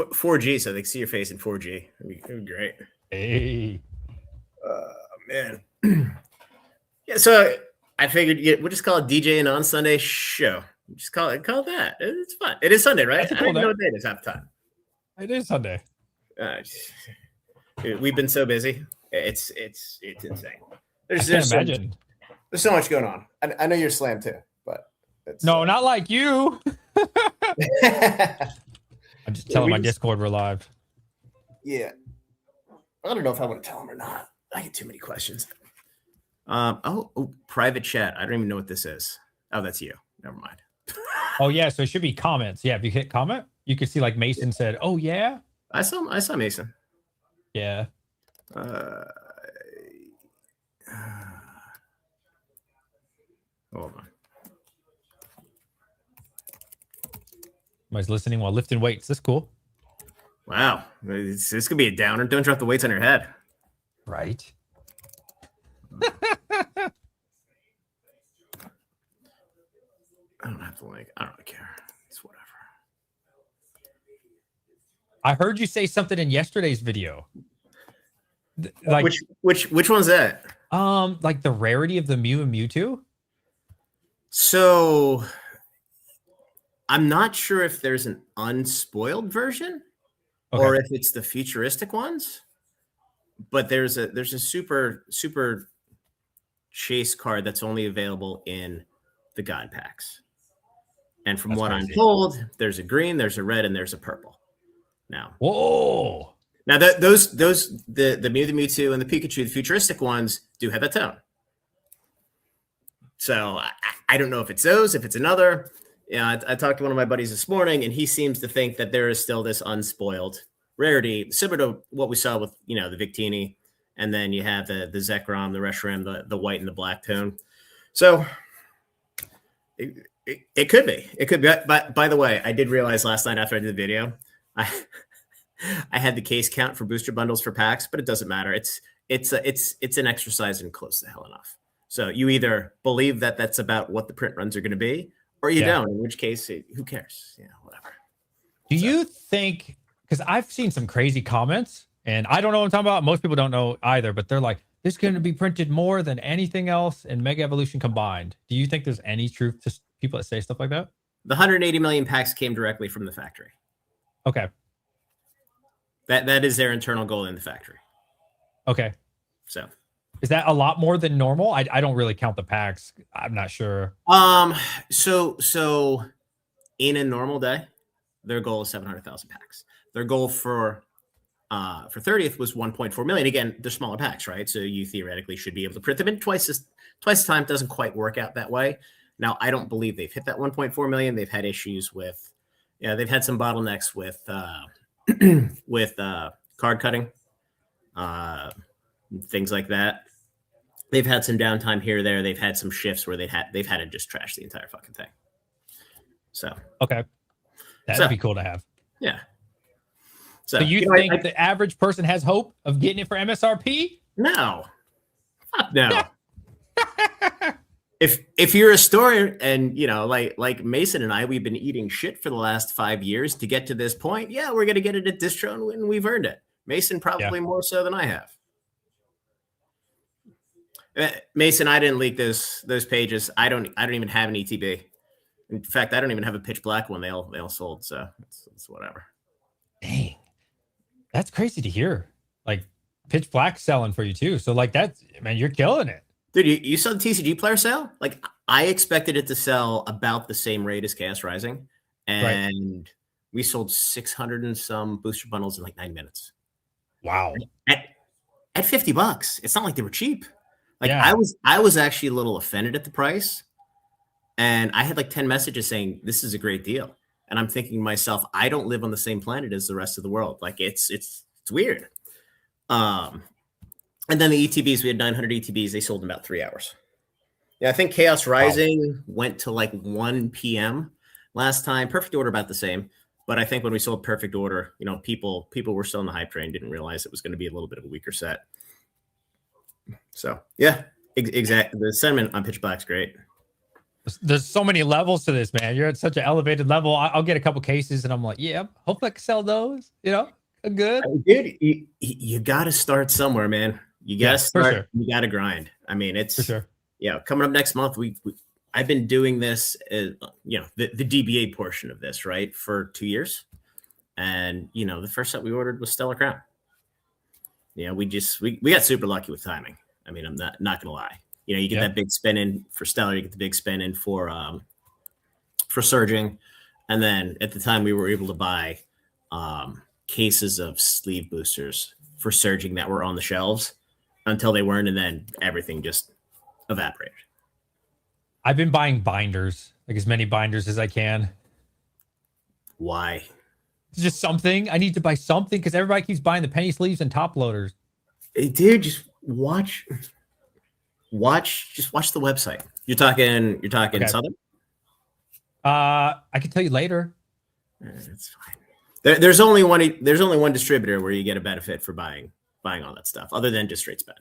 4G, so they can see your face in 4G. It'd be great. Hey, Man. Yeah, so I figured we'll just call it DJ Anon Sunday show. Just call it that. It's fun. It is Sunday, right? That's a I cool don't even know name. what day it is half the time. It is Sunday. We've been so busy. It's insane. I can't imagine. There's so much going on. I know you're slammed too, but no, not like you. I'm just telling my Discord we're live. Yeah. I don't know if I want to tell him or not. I get too many questions. Private chat. I don't even know what this is. Oh, that's you. Never mind. Oh yeah, so it should be comments. Yeah, if you hit comment, you can see like Mason said, "Oh yeah." I saw Mason. Yeah. Hold on. Somebody's listening while lifting weights. That's cool. Wow. This could be a downer. Don't drop the weights on your head. Right. I don't have the link. I don't really care. It's whatever. I heard you say something in yesterday's video. Like which one's that? Like the rarity of the Mew and Mewtwo. So I'm not sure if there's an unspoiled version or if it's the futuristic ones. But there's a super chase card that's only available in the God packs. And from what I'm told, there's a green, there's a red, and there's a purple. Now, whoa! Now the Mew, the Mewtwo, and the Pikachu, the futuristic ones, do have that tone. So I don't know if it's those, if it's another. Yeah, I talked to one of my buddies this morning, and he seems to think that there is still this unspoiled rarity, similar to what we saw with the Victini, and then you have the Zekrom, the Reshiram, the white and the black tone. So it could be. It could be. But by the way, I did realize last night after I did the video, I had the case count for booster bundles for packs, but it doesn't matter. It's an exercise in close to hell enough. So you either believe that that's about what the print runs are going to be, or you don't. In which case, who cares? Yeah, whatever. Do you think? Because I've seen some crazy comments, and I don't know what I'm talking about. Most people don't know either, but they're like, "This is going to be printed more than anything else in Mega Evolution combined." Do you think there's any truth to people that say stuff like that? The 180 million packs came directly from the factory. Okay. That is their internal goal in the factory. Okay. So is that a lot more than normal? I don't really count the packs. I'm not sure. So in a normal day, their goal is 700,000 packs. Their goal for 30th was 1.4 million. Again, they're smaller packs, right? So you theoretically should be able to print them in twice the time. It doesn't quite work out that way. Now, I don't believe they've hit that 1.4 million. They've had issues with, they've had some bottlenecks with card cutting, things like that. They've had some downtime here or there. They've had some shifts where they've had to just trash the entire fucking thing. So okay, that'd be cool to have. Yeah. So you think the average person has hope of getting it for MSRP? No. Fuck no. If you're a store and like Mason and I, we've been eating shit for the last 5 years to get to this point. Yeah, we're gonna get it at distro and we've earned it. Mason probably more so than I have. Mason, I didn't leak those pages. I don't even have an ETB. In fact, I don't even have a pitch black one. They all sold, so it's whatever. Dang, that's crazy to hear. Like pitch black selling for you too. So like that's, man, you're killing it. Dude, you saw the TCG player sale? Like I expected it to sell about the same rate as Chaos Rising, and we sold 600 and some booster bundles in like 9 minutes. Wow. At $50. It's not like they were cheap. Like I was actually a little offended at the price, and I had like 10 messages saying this is a great deal. And I'm thinking to myself, I don't live on the same planet as the rest of the world. Like it's weird. And then the ETBs, we had 900 ETBs. They sold in about 3 hours. Yeah, I think Chaos Rising went to like 1 p.m. last time. Perfect Order about the same. But I think when we sold Perfect Order, people were still on the hype train, didn't realize it was going to be a little bit of a weaker set. So, yeah, exactly. The sentiment on Pitch Black's great. There's so many levels to this, man. You're at such an elevated level. I'll get a couple cases and I'm like, yeah, hopefully I can sell those, good. Dude, you got to start somewhere, man. You got to For start. sure. You got to grind. I mean, For it's sure. coming up next month. I've been doing this, the DBA portion of this, right, for 2 years, and the first set we ordered was Stellar Crown. We got super lucky with timing. I mean, I'm not gonna lie. You get that big spin in for Stellar, you get the big spin in for Surging, and then at the time we were able to buy cases of sleeve boosters for Surging that were on the shelves until they weren't, and then everything just evaporated. I've been buying binders, like as many binders as I can. Why? It's just something. I need to buy something because everybody keeps buying the penny sleeves and top loaders. Hey, dude, just watch the website. You're talking okay. Southern? I can tell you later. That's fine. There's only one distributor where you get a benefit for buying all that stuff, other than just straight spend.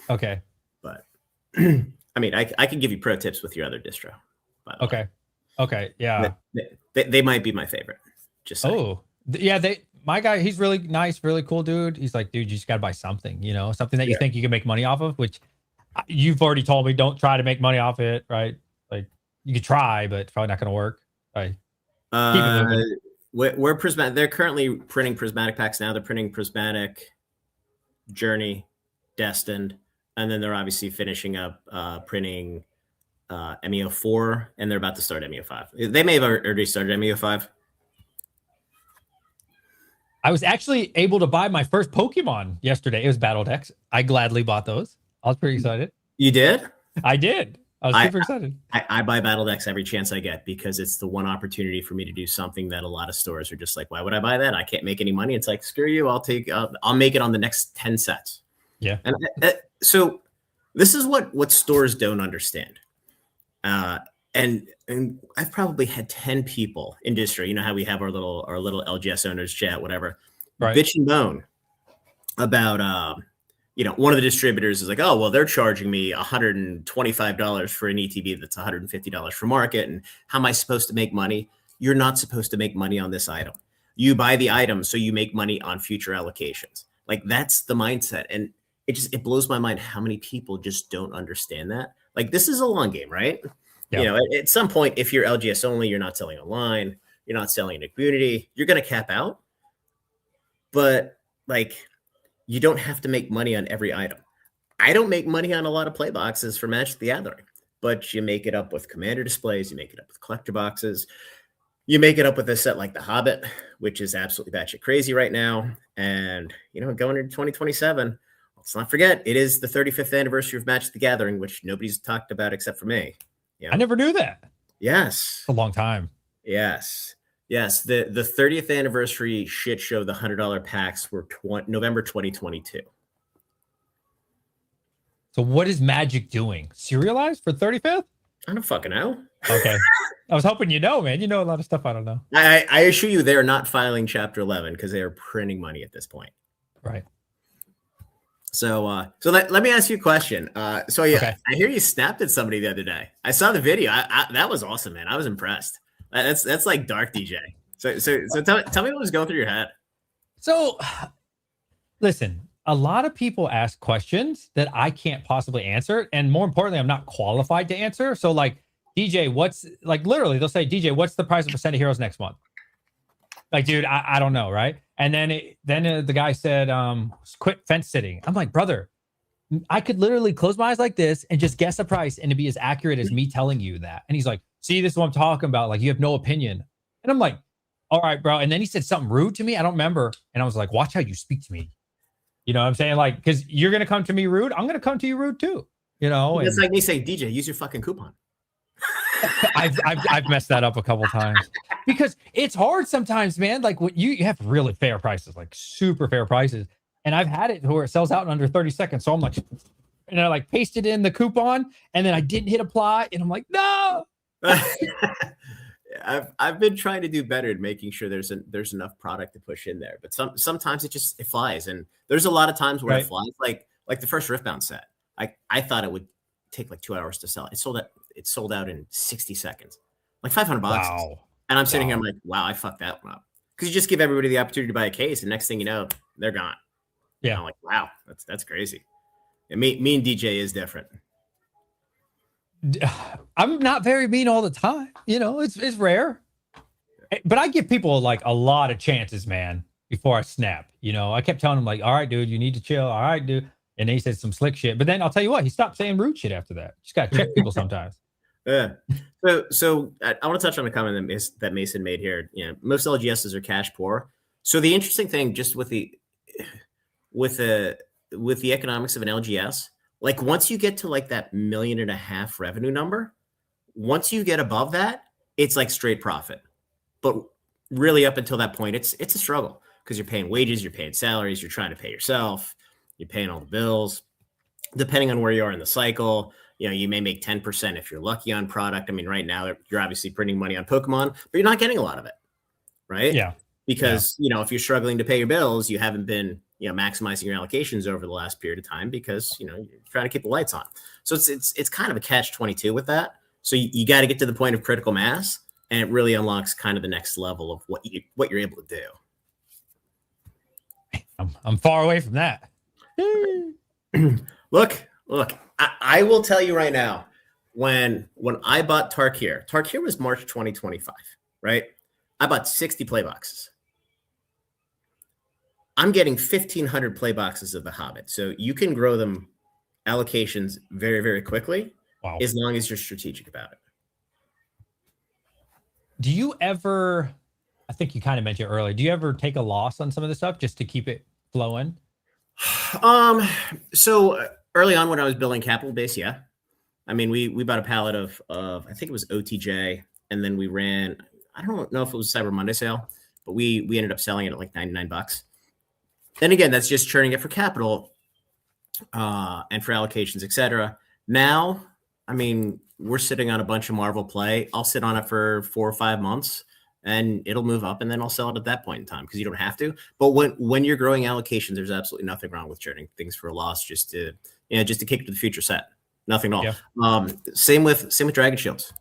Okay. But I mean, I can give you pro tips with your other distro. Okay. Okay. Yeah. They might be my favorite. Just saying. Oh, yeah. My guy, he's really nice, really cool dude. He's like, dude, you just got to buy something, something that you think you can make money off of, which you've already told me, don't try to make money off it. Right. Like you could try, but it's probably not going to work. Right. We're prismatic. They're currently printing prismatic packs now. They're printing prismatic, Journey, Destined, and then they're obviously finishing up printing MEO 4, and they're about to start MEO 5. They may have already started MEO 5. I was actually able to buy my first Pokemon yesterday. It was Battle Decks. I gladly bought those. I was pretty excited. You did? I did. I was super excited. I buy Battle Decks every chance I get because it's the one opportunity for me to do something that a lot of stores are just like, why would I buy that? I can't make any money. It's like, screw you. I'll make it on the next 10 sets. Yeah. And so this is what stores don't understand. And I've probably had 10 people in distro. You know how we have our little LGS owners chat, whatever, right. Bitch and bone about one of the distributors is like, oh, well, they're charging me $125 for an ETB that's $150 for market. And how am I supposed to make money? You're not supposed to make money on this item. You buy the item so you make money on future allocations. Like that's the mindset. And it blows my mind how many people just don't understand that. Like this is a long game, right? Yeah. At some point, if you're LGS only, you're not selling online, you're not selling in a community, you're going to cap out. But like, you don't have to make money on every item. I don't make money on a lot of play boxes for Magic the Gathering, but you make it up with commander displays, you make it up with collector boxes, you make it up with a set like The Hobbit, which is absolutely batshit crazy right now. And, going into 2027, let's not forget, it is the 35th anniversary of Magic the Gathering, which nobody's talked about except for me. I never knew that. Yes. It's a long time. Yes. The 30th anniversary shit show, the $100 packs were November 2022. So what is Magic doing? Serialized for 35th? I don't fucking know. Okay. I was hoping man. You know a lot of stuff I don't know. I assure you they're not filing Chapter 11 because they are printing money at this point. Right. So let me ask you a question. Okay. I hear you snapped at somebody the other day. I saw the video. That was awesome, man. I was impressed. That's like dark DJ. So tell me what was going through your head. So, listen, a lot of people ask questions that I can't possibly answer, and more importantly, I'm not qualified to answer. So, like, DJ, literally, they'll say, DJ, what's the price of Percent of Heroes next month? Like, dude, I don't know, right? And then the guy said, quit fence sitting. I'm like, brother, I could literally close my eyes like this and just guess a price and it'd be as accurate as me telling you that. And he's like, see, this is what I'm talking about. Like, you have no opinion. And I'm like, all right, bro. And then he said something rude to me. I don't remember. And I was like, watch how you speak to me. You know what I'm saying? Like, because you're going to come to me rude. I'm going to come to you rude too. It's like me saying, DJ, use your fucking coupon. I've messed that up a couple times because it's hard sometimes, man. Like when you have really fair prices, like super fair prices. And I've had it where it sells out in under 30 seconds. So I'm like, and I like pasted in the coupon and then I didn't hit apply. And I'm like, no. I've been trying to do better at making sure there's enough product to push in there. But sometimes it flies. And there's a lot of times where it flies. Like the first Riftbound set. I thought it would take like 2 hours to sell. It it sold out in 60 seconds, like 500 boxes. Wow. And I'm sitting here, I'm like, wow, I fucked that one up. Because you just give everybody the opportunity to buy a case, and next thing you know, they're gone. Yeah. And I'm like, wow, that's crazy. And me and DJ is different. I'm not very mean all the time. You know, it's rare. But I give people like a lot of chances, man, before I snap. You know, I kept telling him, like, all right, dude, you need to chill. All right, dude. And then he said some slick shit. But then I'll tell you what, he stopped saying rude shit after that. Just got to check people sometimes. Yeah. So I want to touch on a comment that Mason made here. You know, most LGSs are cash poor. So the interesting thing, just with the economics of an LGS, like once you get to like that $1.5 million revenue number, once you get above that, it's like straight profit. But really, up until that point, it's a struggle because you're paying wages, you're paying salaries, you're trying to pay yourself, you're paying all the bills. Depending on where you are in the cycle, you know, you may make 10% if you're lucky on product. I mean, right now you're obviously printing money on Pokemon, but you're not getting a lot of it, right? Yeah. Because, you know, if you're struggling to pay your bills, you haven't been, you know, maximizing your allocations over the last period of time because, you know, you're trying to keep the lights on. So it's kind of a catch-22 with that. So you got to get to the point of critical mass, and it really unlocks kind of the next level of what you're able to do. I'm far away from that. Look, I will tell you right now, when I bought Tarkir was March 2025, right? I bought 60 play boxes. I'm getting 1,500 play boxes of The Hobbit. So you can grow them allocations very, very quickly. Wow. As long as you're strategic about it. Do you ever, I think you kind of mentioned earlier, do you ever take a loss on some of this stuff just to keep it flowing? So early on when I was building capital base, yeah. I mean, we bought a pallet of I think it was OTJ, and then we ran, I don't know if it was Cyber Monday sale, but we ended up selling it at like $99. And again, that's just churning it for capital and for allocations, etc. Now, I mean, we're sitting on a bunch of Marvel play. I'll sit on it for 4 or 5 months and it'll move up, and then I'll sell it at that point in time because you don't have to. But when you're growing allocations, there's absolutely nothing wrong with churning things for a loss just to kick to the future set. Nothing at all. Yeah. Same with Dragon Shields.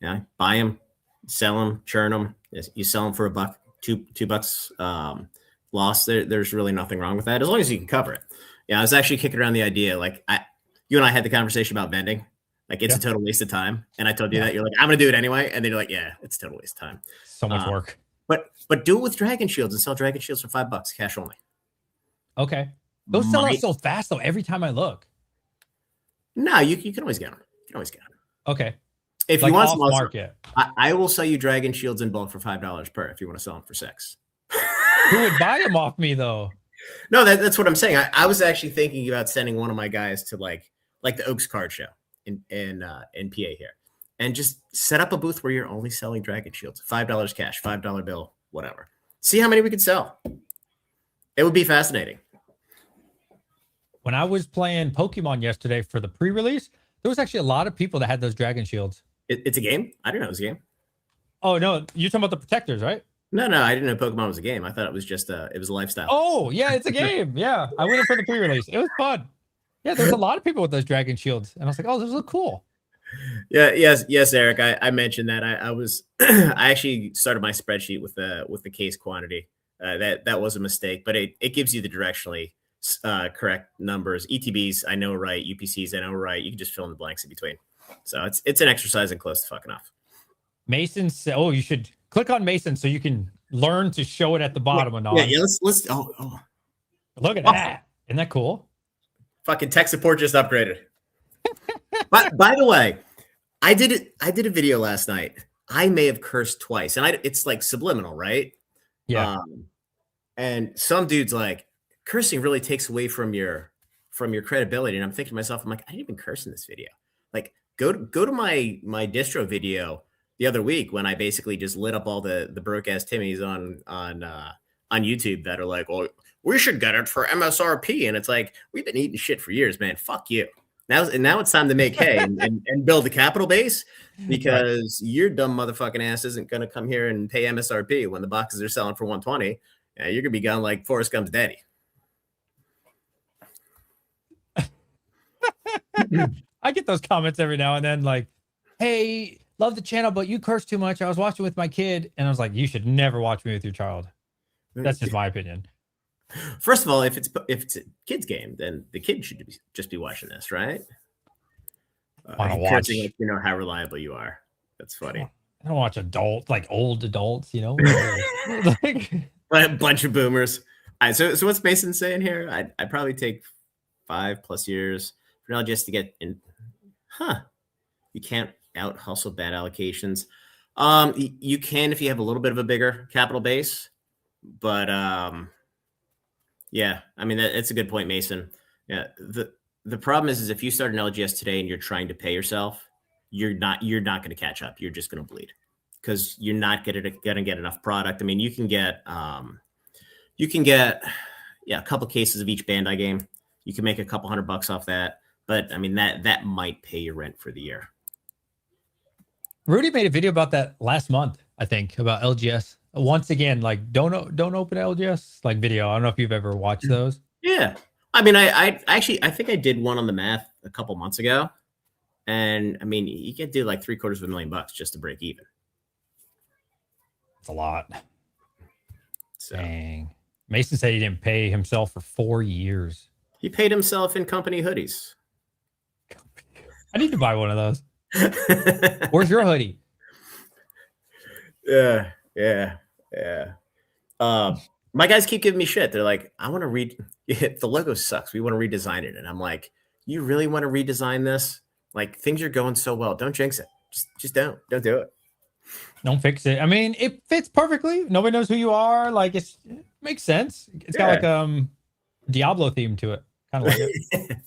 Yeah, buy them, sell them, churn them. You sell them for $1, $2 loss. There's really nothing wrong with that as long as you can cover it. Yeah, I was actually kicking around the idea, like you and I had the conversation about vending. Like it's a total waste of time. And I told you that. You're like, I'm going to do it anyway. And then you're like, yeah, it's a total waste of time. So much work. But do it with Dragon Shields and sell Dragon Shields for $5, cash only. Okay. Those sell out so fast, though, every time I look. No, you can always get them. You can always get them. Okay. If like you want some market, I will sell you Dragon Shields in bulk for $5 per if you want to sell them for $6. Who would buy them off me, though? No, that's what I'm saying. I was actually thinking about sending one of my guys to like the Oaks Card Show in PA here, and just set up a booth where you're only selling Dragon Shields, $5 cash, $5 bill, whatever. See how many we could sell. It would be fascinating. When I was playing Pokemon yesterday for the pre-release, there was actually a lot of people that had those Dragon Shields. It's a game? I didn't know it was a game. Oh, no. You're talking about the protectors, right? No, I didn't know Pokemon was a game. I thought it was just it was a lifestyle. Oh, yeah, it's a game. Yeah, I went in for the pre-release. It was fun. Yeah, there's a lot of people with those Dragon Shields. And I was like, oh, those look cool. Yeah, yes, Eric. I mentioned that. I was I actually started my spreadsheet with the case quantity. That was a mistake, but it gives you the directionally correct numbers. ETBs, I know right. UPCs, I know right. You can just fill in the blanks in between. So it's an exercise and close to fucking off. Mason said, oh, you should click on Mason so you can learn to show it at the bottom. Yeah, let's oh. Look at that. Isn't that cool? Fucking tech support just upgraded. But by the way, I did a video last night. I may have cursed twice, and it's like subliminal, right? Yeah. And some dude's like, cursing really takes away from your credibility. And I'm thinking to myself, I'm like, I didn't even curse in this video. Like, go to my distro video the other week when I basically just lit up all the broke ass Timmies on YouTube that are like, well, we should get it for MSRP. And it's like, we've been eating shit for years, man. Fuck you. Now it's time to make hay and build a capital base, because your dumb motherfucking ass isn't going to come here and pay MSRP when the boxes are selling for 120. You're going to be gone like Forrest Gump's daddy. I get those comments every now and then. Like, hey, love the channel, but you curse too much. I was watching with my kid, and I was like, you should never watch me with your child. That's just my opinion. First of all, if it's a kid's game, then the kid should just be watching this, right? Want to Cursing, watch? you know how reliable you are. That's funny. I don't watch old adults, you know. Like, A bunch of boomers. All right, so what's Mason saying here? I'd probably take 5+ years for now just to get in. You can't out hustle bad allocations. You can if you have a little bit of a bigger capital base, but yeah, I mean it's a good point, Mason. Yeah, the problem is if you start an LGS today and you're trying to pay yourself, you're not going to catch up. You're just going to bleed because you're not going to get enough product. I mean, you can get a couple cases of each Bandai game. You can make a couple $100 off that, but I mean that might pay your rent for the year. Rudy made a video about that last month, I think, about LGS. Once again, like don't open LGS like video. I don't know if you've ever watched those. Yeah, I mean, I think I did one on the math a couple months ago, and I mean, you could do like $750,000 just to break even. It's a lot. So. Dang. Mason said he didn't pay himself for 4 years. He paid himself in company hoodies. I need to buy one of those. Where's your hoodie? Yeah. My guys keep giving me shit. They're like, I want to read. The logo sucks. We want to redesign it. And I'm like, you really want to redesign this? Like things are going so well. Don't jinx it. Just don't do it. Don't fix it. I mean, it fits perfectly. Nobody knows who you are. Like it makes sense. It's got like Diablo theme to it. Kind of like it.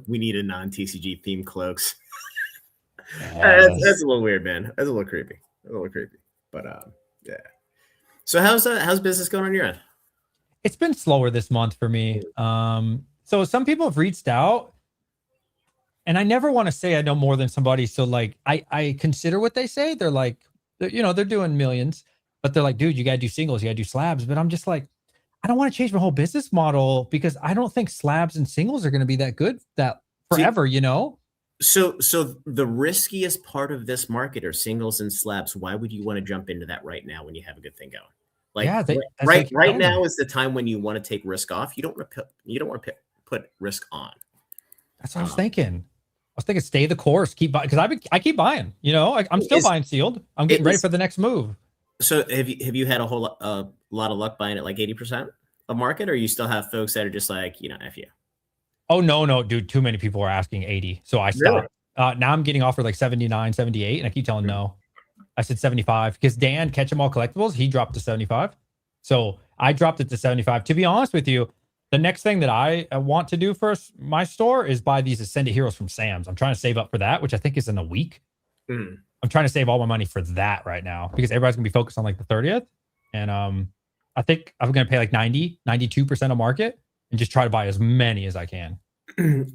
We need a non-TCG theme cloaks. Yes. That's a little weird, man. That's a little creepy. But yeah. So how's business going on your end? It's been slower this month for me. So some people have reached out, and I never want to say I know more than somebody. So like I consider what they say. They're like, you know, they're doing millions, but they're like, dude, you gotta do singles, you gotta do slabs. But I'm just like, I don't want to change my whole business model because I don't think slabs and singles are gonna be that good that forever, you know? So the riskiest part of this market are singles and slabs. Why would you want to jump into that right now when you have a good thing going? Like, yeah, right now is the time when you want to take risk off. You don't want to put risk on. That's what I was thinking. I was thinking, stay the course, keep buying, because I keep buying. You know, I'm still buying sealed. I'm getting ready for the next move. So have you had a lot of luck buying at like 80% of market, or you still have folks that are just like, you know, F you? Oh, no, dude. Too many people are asking 80. So I stopped. Really? Now I'm getting offered like 79, 78. And I keep telling no. I said 75 because Dan, Catch 'em All Collectibles, he dropped to 75. So I dropped it to 75. To be honest with you, the next thing that I want to do for my store is buy these Ascended Heroes from Sam's. I'm trying to save up for that, which I think is in a week. I'm trying to save all my money for that right now because everybody's going to be focused on like the 30th. And I think I'm going to pay like 92% of market and just try to buy as many as I can.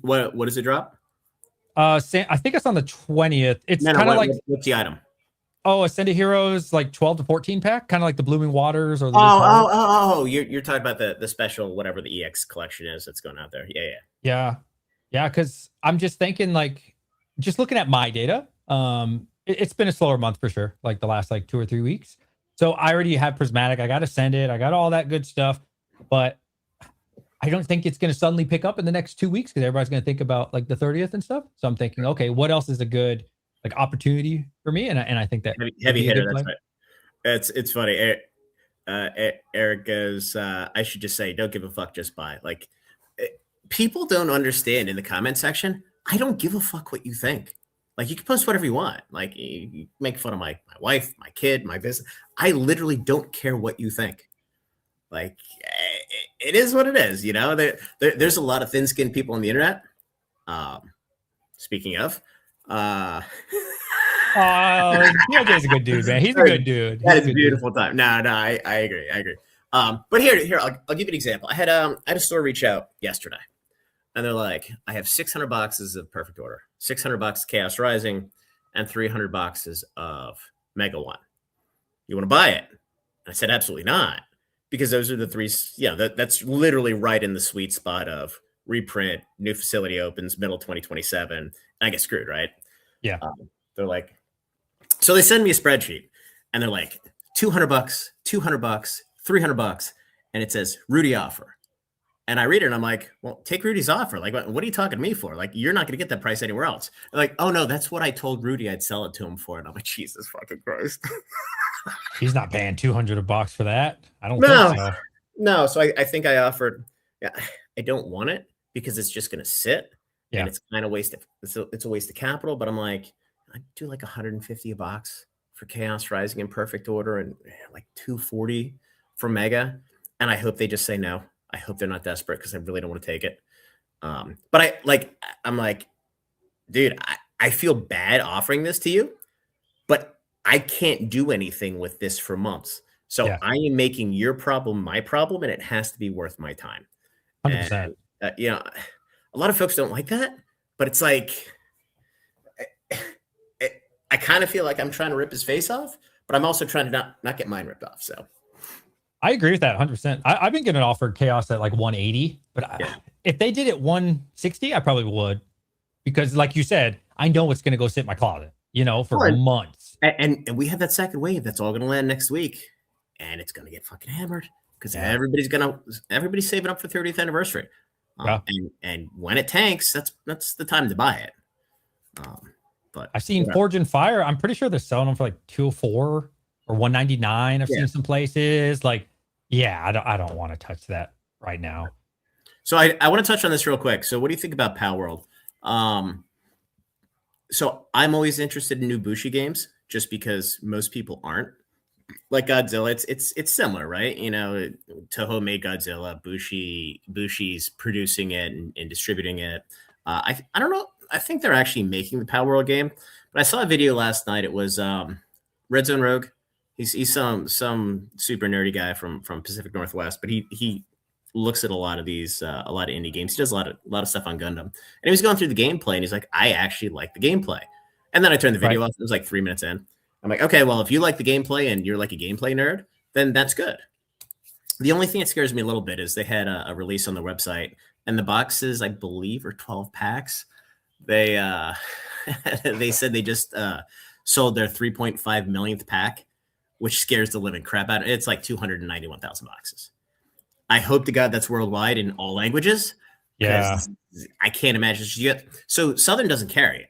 What does it drop? I think it's on the 20th. It's kind of like, what's the item? Oh, Ascended Heroes, like 12 to 14 pack, kind of like the Blooming Waters or the you're talking about the special whatever the EX collection is that's going out there. Yeah. Because I'm just thinking, like, just looking at my data, it's been a slower month for sure, like the last like 2 or 3 weeks. So I already have Prismatic. I got Ascended. I got all that good stuff, but I don't think it's going to suddenly pick up in the next 2 weeks because everybody's going to think about like the 30th and stuff. So I'm thinking, okay, what else is a good like opportunity for me? And I think that heavy hitter. That's right. It's funny. Eric goes, I should just say, don't give a fuck, just buy. Like people don't understand in the comment section. I don't give a fuck what you think. Like you can post whatever you want. Like you make fun of my wife, my kid, my business. I literally don't care what you think. Like it is what it is, you know. There's a lot of thin-skinned people on the internet. Speaking of, DJ's a good dude, man. He's a good dude. That is a beautiful time. No, I agree. But here, I'll give you an example. I had a store reach out yesterday, and they're like, I have 600 boxes of Perfect Order, 600 boxes Chaos Rising, and 300 boxes of Mega One. You want to buy it? I said, absolutely not. Because those are the three, that's literally right in the sweet spot of reprint, new facility opens, middle 2027, and I get screwed, right? Yeah. They're like, so they send me a spreadsheet and they're like $200, $200, $300, and it says Rudy offer. And I read it and I'm like, well, take Rudy's offer. Like, what are you talking to me for? Like, you're not going to get that price anywhere else. They're like, oh no, that's what I told Rudy I'd sell it to him for. And I'm like, Jesus fucking Christ. He's not paying $200 for that. I don't No. think so. No. So I think I offered, yeah, I don't want it because it's just going to sit. Yeah. And it's kind of wasted. It's a waste of capital, but I'm like, I'd do like 150 a box for Chaos Rising in perfect order and like 240 for Mega. And I hope they just say no. I hope they're not desperate because I really don't want to take it. But I'm like, dude, I feel bad offering this to you, but I can't do anything with this for months. So Yeah. I am making your problem my problem, and it has to be worth my time. 100%. And, you know, a lot of folks don't like that, but it's like, I kind of feel like I'm trying to rip his face off, but I'm also trying to not get mine ripped off. So I agree with that 100%. I've been getting offered Chaos at like 180, but if they did it 160, I probably would, because like you said, I know it's going to go sit in my closet, you know, for months. And we have that second wave that's all going to land next week, and it's going to get fucking hammered because everybody's saving up for 30th anniversary. And when it tanks, that's the time to buy it. But I've seen Forge and Fire. I'm pretty sure they're selling them for like 204 or 199. I've seen some places like, I don't want to touch that right now. So I want to touch on this real quick. So what do you think about Pal World? So I'm always interested in new Bushi games just because most people aren't. Like Godzilla, it's similar, right? You know, Toho made Godzilla, Bushi's producing it and distributing it. I don't know. I think they're actually making the Pal World game, but I saw a video last night. It was Red Zone Rogue. He's some super nerdy guy from Pacific Northwest, but he looks at a lot of indie games. He does a lot of stuff on Gundam, and he was going through the gameplay, and he's like, I actually like the gameplay. And then I turned the video off. It was like 3 minutes in. I'm like, okay, well, if you like the gameplay and you're like a gameplay nerd, then that's good. The only thing that scares me a little bit is they had a release on the website, and the boxes, I believe, are 12 packs. They they said they just sold their 3.5 millionth pack, which scares the living crap out of it. It's like 291,000 boxes. I hope to God that's worldwide in all languages. Yeah, I can't imagine. So Southern doesn't carry it.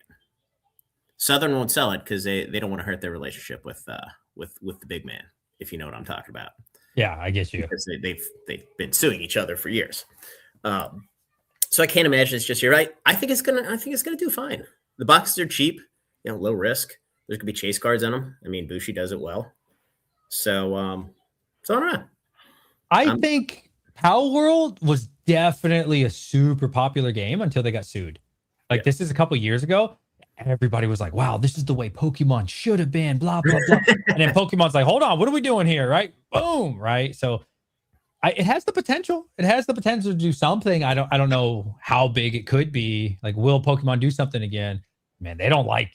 Southern won't sell it because they don't want to hurt their relationship with the big man, if you know what I'm talking about. Yeah, I get you. Because they've been suing each other for years. So I can't imagine it's just you're right. I think it's gonna do fine. The boxes are cheap, low risk. There's gonna be chase cards in them. I mean, Bushi does it well. So I don't know. I think Pal World was definitely a super popular game until they got sued. Like this is a couple years ago. Everybody was like, wow, this is the way Pokemon should have been, blah, blah, blah. And then Pokemon's like, hold on, what are we doing here? Right? Boom. Right. So it has the potential. It has the potential to do something. I don't know how big it could be. Like, will Pokemon do something again? Man, they don't like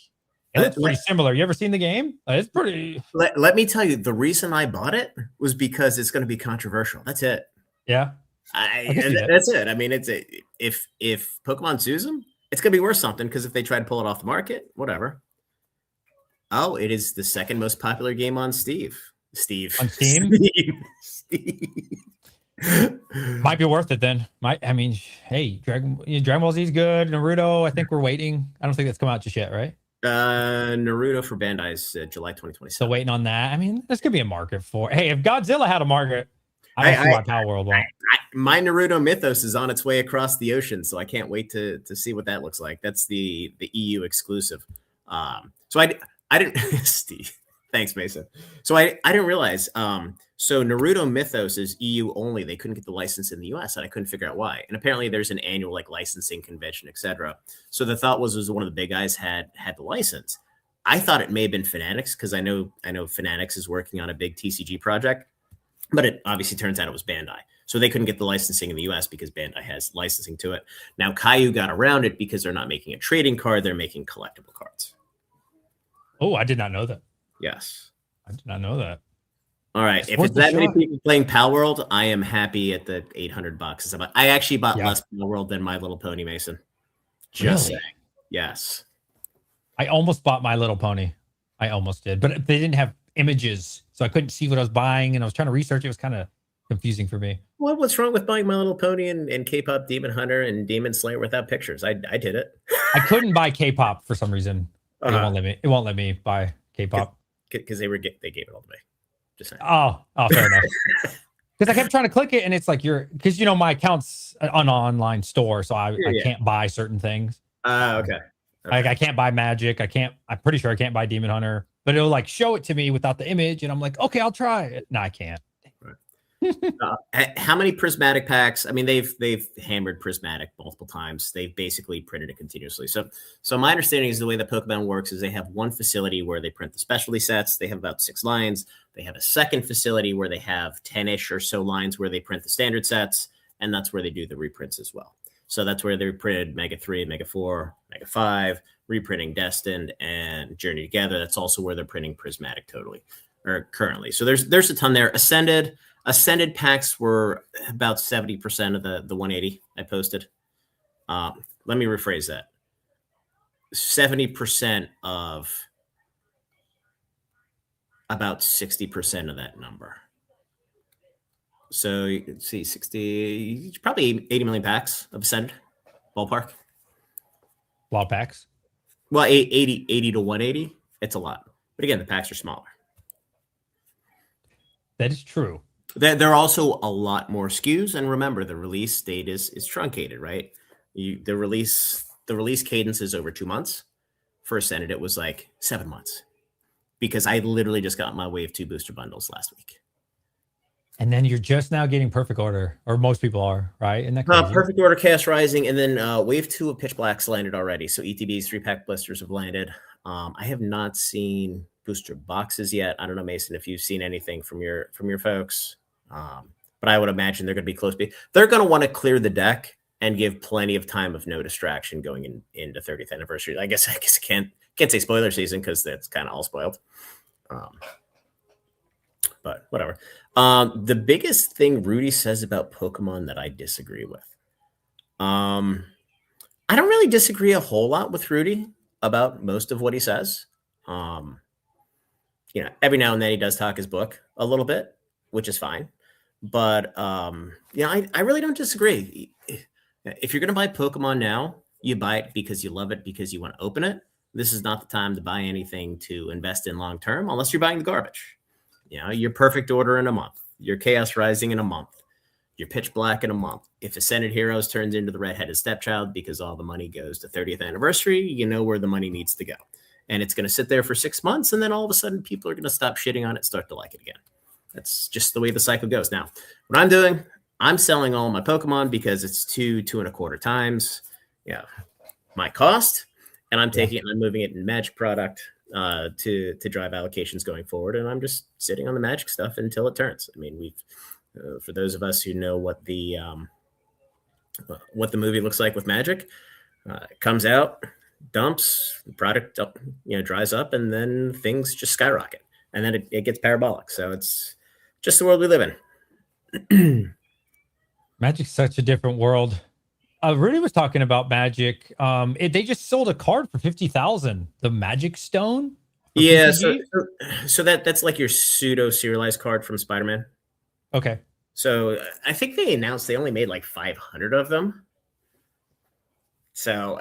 it. Looks pretty similar. You ever seen the game? It's pretty. Let me tell you, the reason I bought it was because it's going to be controversial. That's it. Yeah. That's it. I mean, if Pokemon sues them, it's going to be worth something because if they try to pull it off the market, whatever. Oh, it is the second most popular game on Steve. On Steam? Steve. Might be worth it then. Hey, Dragon Ball Z is good. Naruto, I think we're waiting. I don't think that's come out just yet, right? Naruto for Bandai is July 2027. So waiting on that. I mean, there's gonna be a market for. Hey, if Godzilla had a market, I don't see why Pal World won't. My Naruto mythos is on its way across the ocean, so I can't wait to see what that looks like. That's the EU exclusive. So I didn't Steve. Thanks, Mason. So I didn't realize. So Naruto Mythos is EU only. They couldn't get the license in the US, and I couldn't figure out why. And apparently, there's an annual licensing convention, etc. So the thought was one of the big guys had the license. I thought it may have been Fanatics because I know Fanatics is working on a big TCG project, but it obviously turns out it was Bandai. So they couldn't get the licensing in the US because Bandai has licensing to it. Now Caillou got around it because they're not making a trading card; they're making collectible cards. Oh, I did not know that. Yes. I did not know that. All right. If it's that many people playing Pal World, I am happy at the $800. I actually bought less Pal World than My Little Pony, Mason. Just saying. Yes. I almost bought My Little Pony. I almost did, but they didn't have images, so I couldn't see what I was buying, and I was trying to research. It was kind of confusing for me. What's wrong with buying My Little Pony and K-pop Demon Hunter and Demon Slayer without pictures? I did it. I couldn't buy K-pop for some reason. It Uh-huh. won't let me. It won't let me buy K-pop Because they gave it all to me. Just saying. Oh, fair enough. Because I kept trying to click it, and it's like because my account's an online store, so I can't buy certain things. Okay. Like I can't buy Magic. I'm pretty sure I can't buy Demon Hunter, but it'll like show it to me without the image, and I'm like, okay, I'll try it. No, I can't. How many prismatic packs? I mean, they've hammered prismatic multiple times. They've basically printed it continuously. So my understanding is the way that Pokemon works is they have one facility where they print the specialty sets. They have about 6 lines. They have a second facility where they have 10-ish or so lines where they print the standard sets, and that's where they do the reprints as well. So that's where they printed Mega 3, Mega 4, Mega 5, reprinting Destined and Journey Together. That's also where they're printing prismatic currently. So there's a ton there. Ascended packs were about 70% of the 180 I posted. Let me rephrase that. 70% of about 60% of that number. So you can see 60, probably 80 million packs of Ascended, ballpark. A lot of packs. Well, 80 to 180, it's a lot. But again, the packs are smaller. That is true. There are also a lot more SKUs, and remember, the release date is truncated, right? The release cadence is over 2 months. For Ascended, it was like 7 months because I literally just got my wave 2 booster bundles last week. And then you're just now getting Perfect Order, or most people are, right? Isn't that crazy? Perfect Order, Chaos Rising, and then wave 2 of Pitch Black's landed already. So ETBs, 3-pack blisters have landed. I have not seen booster boxes yet. I don't know, Mason, if you've seen anything from your folks. But I would imagine they're going to be close. They're going to want to clear the deck and give plenty of time of no distraction going into 30th anniversary. I guess I can't say spoiler season because that's kind of all spoiled. But whatever. The biggest thing Rudy says about Pokemon that I disagree with. I don't really disagree a whole lot with Rudy about most of what he says. Every now and then he does talk his book a little bit, which is fine. But I really don't disagree. If you're going to buy Pokemon now, you buy it because you love it, because you want to open it. This is not the time to buy anything to invest in long term, unless you're buying the garbage. Your Perfect Order in a month, your Chaos Rising in a month, your Pitch Black in a month. If Ascended Heroes turns into the redheaded stepchild because all the money goes to 30th anniversary, you know where the money needs to go. And it's going to sit there for 6 months, and then all of a sudden people are going to stop shitting on it, start to like it again. That's just the way the cycle goes. Now, what I'm doing, I'm selling all my Pokemon because it's 2.25 times my cost, and I'm moving it in Magic product to drive allocations going forward, and I'm just sitting on the Magic stuff until it turns. I mean, we've for those of us who know what the movie looks like with Magic, it comes out, dumps, the product up, dries up, and then things just skyrocket, and then it gets parabolic. So it's just the world we live in. Magic's such a different world. Rudy was talking about Magic. They just sold a card for 50,000. The Magic Stone. Yeah, so that's like your pseudo serialized card from Spider-Man. Okay. So I think they announced they only made like 500 of them. So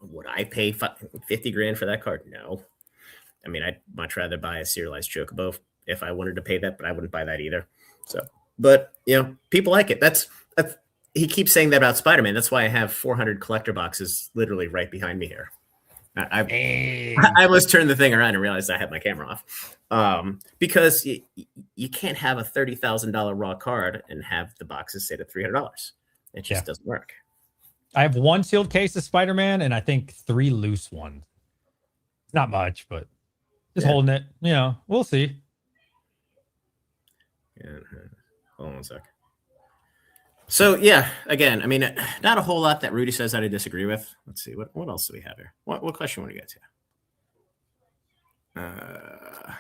would I pay 50 grand for that card? No. I mean, I'd much rather buy a serialized Chocobo if I wanted to pay that, but I wouldn't buy that either. So, but people like it. That's he keeps saying that about Spider-Man. That's why I have 400 collector boxes literally right behind me here. I almost turned the thing around and realized I had my camera off. Because you can't have a $30,000 raw card and have the boxes sit at $300. It just doesn't work. I have one sealed case of Spider-Man and I think 3 loose ones. Not much, but just holding it. We'll see. Yeah. Hold on one sec. So again, I mean, not a whole lot that Rudy says that I disagree with. Let's see, what else do we have here? What question want to get to?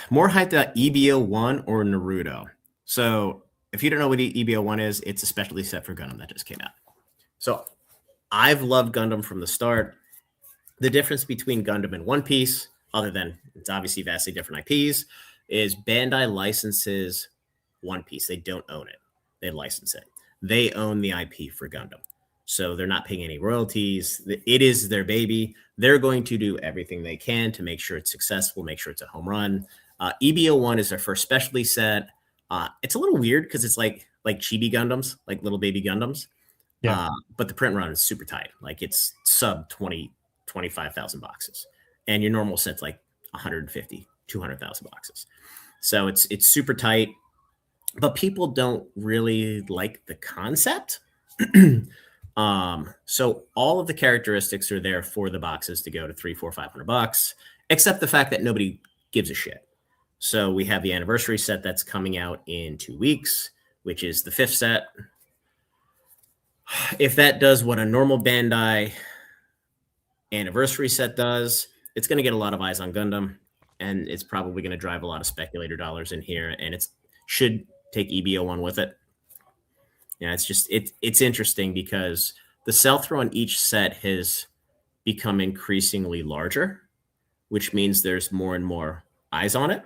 More hyped about EBO1 or Naruto. So if you don't know what EBO1 is, it's a specialty set for Gundam that just came out. So I've loved Gundam from the start. The difference between Gundam and One Piece, other than it's obviously vastly different IPs, is Bandai licenses One Piece. They don't own it. They license it. They own the IP for Gundam. So they're not paying any royalties. It is their baby. They're going to do everything they can to make sure it's successful, make sure it's a home run. EBO1 is their first specialty set. It's a little weird because it's like chibi Gundams, like little baby Gundams. Yeah. But the print run is super tight. Like it's sub 25,000 boxes. And your normal set's like 150, 200,000 boxes. So it's super tight. But people don't really like the concept. So all of the characteristics are there for the boxes to go to $300-$500, except the fact that nobody gives a shit. So we have the anniversary set that's coming out in 2 weeks, which is the 5th set. If that does what a normal Bandai anniversary set does, it's going to get a lot of eyes on Gundam, and it's probably going to drive a lot of speculator dollars in here, and it should take EBO1 with it. Yeah, it's interesting because the sell-through on each set has become increasingly larger, which means there's more and more eyes on it.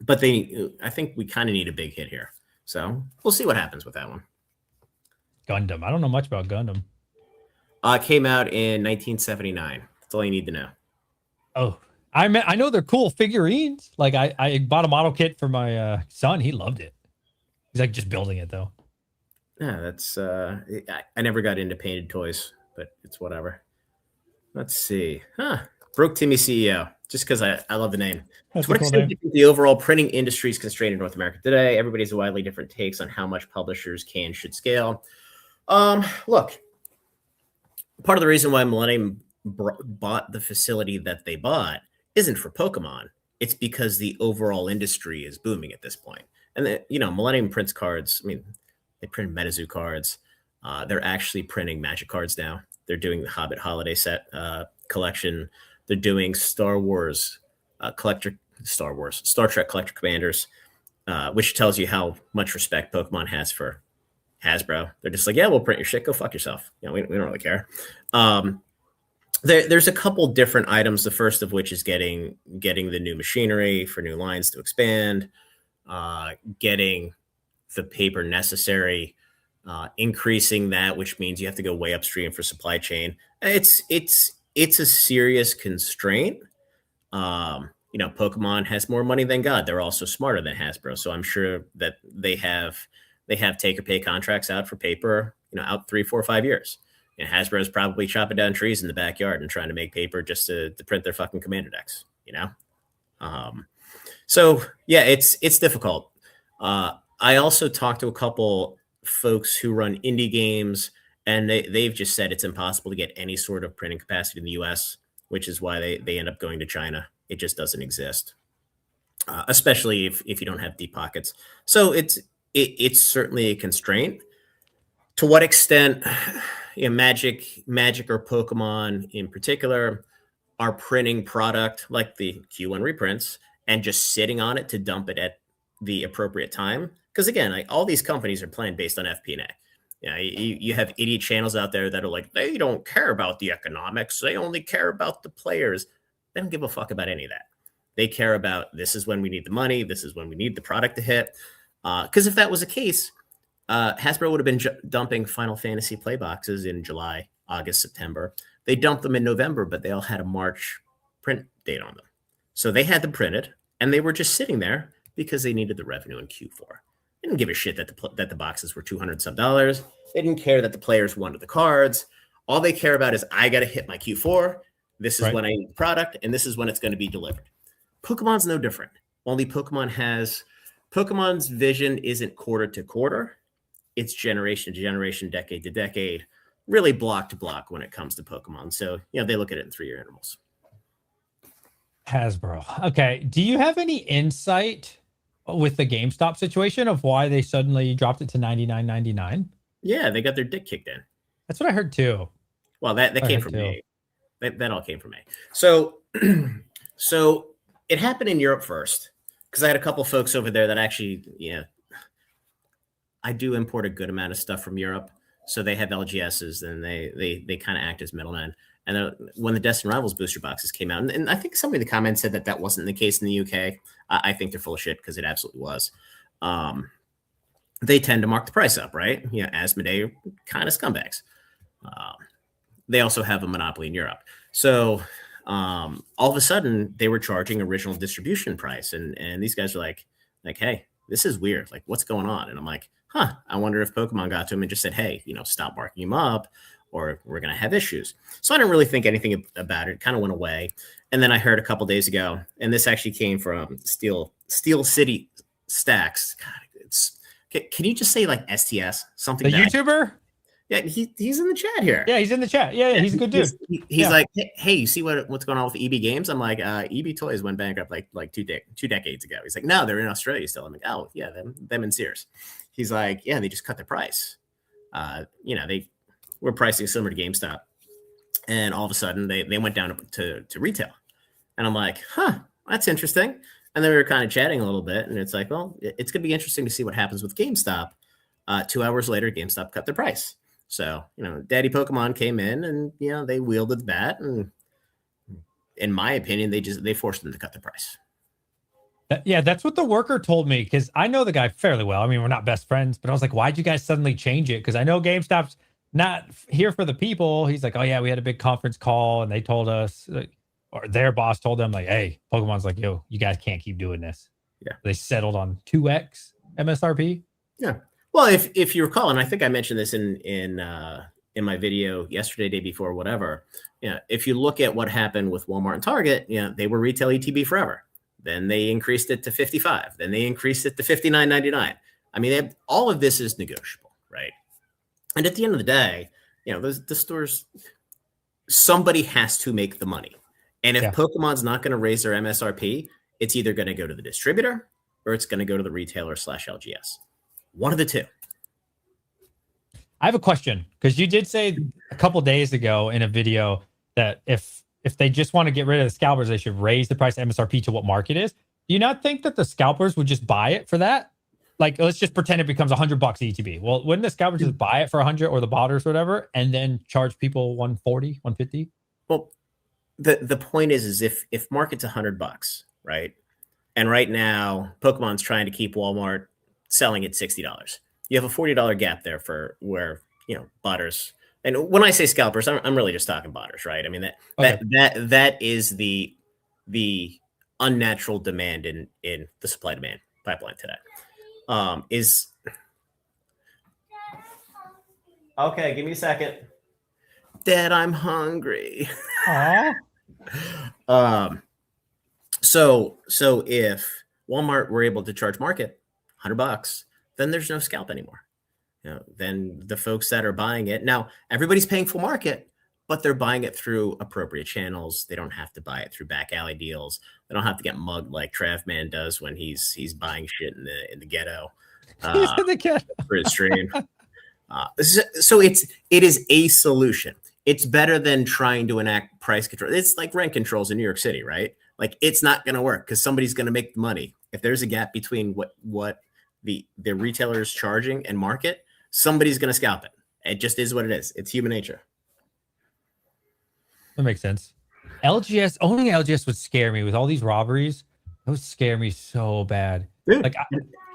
But I think we kind of need a big hit here. So we'll see what happens with that one. Gundam. I don't know much about Gundam. It came out in 1979. That's all you need to know. Oh, I know they're cool figurines. Like I bought a model kit for my son. He loved it. He's like just building it though. Yeah, that's I never got into painted toys, but it's whatever. Let's see. Broke Timmy CEO, just because I love the name. That's to what a cool extent name. do you think the overall printing industry is constrained in North America today? Everybody's widely different takes on how much publishers should scale. Look, part of the reason why Millennium bought the facility that they bought isn't for Pokemon. It's because the overall industry is booming at this point. And Millennium prints cards. I mean, they print MetaZoo cards. They're actually printing Magic cards now. They're doing the Hobbit holiday set collection. They're doing Star Trek Collector Commanders, which tells you how much respect Pokemon has for Hasbro. They're just like, yeah, we'll print your shit. Go fuck yourself. We don't really care. There's a couple different items. The first of which is getting the new machinery for new lines to expand, getting the paper necessary, increasing that, which means you have to go way upstream for supply chain. It's a serious constraint. Pokemon has more money than God. They're also smarter than Hasbro, so I'm sure that they have take or pay contracts out for paper, out 3, 4, 5 years. And Hasbro is probably chopping down trees in the backyard and trying to make paper just to print their fucking commander decks. So yeah, it's difficult. I also talked to a couple folks who run indie games, and they've just said it's impossible to get any sort of printing capacity in the US, which is why they end up going to China. It just doesn't exist, especially if you don't have deep pockets. So it's certainly a constraint. To what extent Magic or Pokemon in particular are printing product like the Q1 reprints and just sitting on it to dump it at the appropriate time? Because again, all these companies are playing based on FP&A. You have idiot channels out there that are like, they don't care about the economics. They only care about the players. They don't give a fuck about any of that. They care about, this is when we need the money. This is when we need the product to hit. Because if that was the case, Hasbro would have been dumping Final Fantasy play boxes in July, August, September. They dumped them in November, but they all had a March print date on them. So they had them printed, and they were just sitting there because they needed the revenue in Q4. They didn't give a shit that the boxes were $200 some. They didn't care that the players wanted the cards. All they care about is, I got to hit my Q4. This is when I need the product, and this is when it's going to be delivered. Pokemon's no different. Only Pokemon's vision isn't quarter to quarter. It's generation to generation, decade to decade, really block to block when it comes to Pokemon. So, they look at it in 3-year intervals. Hasbro. Okay. Do you have any insight with the GameStop situation of why they suddenly dropped it to $99.99? Yeah, they got their dick kicked in. That's what I heard too. Well, that came from me. That all came from me. So it happened in Europe first, because I had a couple folks over there that actually, I do import a good amount of stuff from Europe. So they have LGSs, and they kind of act as middlemen. And when the Destin Rivals booster boxes came out, and I think somebody in the comments said that wasn't the case in the UK. I think they're full of shit because it absolutely was. They tend to mark the price up, right? Asmodee kind of scumbags. They also have a monopoly in Europe. So all of a sudden, they were charging original distribution price. And these guys are like, hey, this is weird. Like, what's going on? And I'm like, I wonder if Pokemon got to him and just said, hey, stop marking him up, or we're going to have issues. So I didn't really think anything about it. It kind of went away. And then I heard a couple days ago, and this actually came from Steel City Stacks. God, can you just say like STS? Something. The YouTuber? Yeah, he's in the chat here. Yeah, he's in the chat. Yeah, he's a good dude. He's like, hey, you see what's going on with EB Games? I'm like, EB Toys went babankrupt like two decades ago. He's like, no, they're in Australia still. I'm like, oh yeah, them and Sears. He's like, yeah, they just cut their price. They were pricing similar to GameStop, and all of a sudden they went down to retail, and I'm like, that's interesting. And then we were kind of chatting a little bit, and it's like, well, it's gonna be interesting to see what happens with GameStop. 2 hours later, GameStop cut their price. So, Daddy Pokemon came in and, they wielded the bat. And in my opinion, they forced them to cut the price. Yeah, that's what the worker told me, because I know the guy fairly well. I mean, we're not best friends, but I was like, why'd you guys suddenly change it? Because I know GameStop's not here for the people. He's like, oh, yeah, we had a big conference call and they told us, or their boss told them, like, hey, Pokemon's like, yo, you guys can't keep doing this. Yeah. They settled on 2x MSRP. Yeah. Well, if you recall, and I think I mentioned this in my video yesterday, day before, whatever. If you look at what happened with Walmart and Target, they were retail ETB forever. Then they increased it to $55. Then they increased it to $59.99. I mean, all of this is negotiable, right? And at the end of the day, the stores, somebody has to make the money. And if Pokemon's not going to raise their MSRP, it's either going to go to the distributor or it's going to go to the retailer / LGS. One of the two. I have a question, because you did say a couple days ago in a video that if they just want to get rid of the scalpers, they should raise the price of MSRP to what market is. Do you not think that the scalpers would just buy it for that? Like, let's just pretend it becomes $100 ETB. Well, wouldn't the scalpers just buy it for 100, or the botters or whatever, and then charge people 140, 150? Well, the point is if market's $100, right? And right now Pokemon's trying to keep Walmart selling at $60. You have a $40 gap there for where, botters. And when I say scalpers, I'm really just talking botters, right? I mean, that is the unnatural demand in the supply demand pipeline today. Is okay. Give me a second. Dad, I'm hungry. So if Walmart were able to charge market $100, then there's no scalp anymore. Then the folks that are buying it now, everybody's paying full market, but they're buying it through appropriate channels. They don't have to buy it through back alley deals. They don't have to get mugged like Travman does when he's buying shit in the ghetto. He's in the ghetto for his stream. So it is a solution. It's better than trying to enact price control. It's like rent controls in New York City, right? Like, it's not going to work because somebody's going to make the money. If there's a gap between what the retailer is charging and market, somebody's going to scalp it. It just is what it is. It's human nature. That makes sense. Owning LGS would scare me with all these robberies. That would scare me so bad. Dude, like,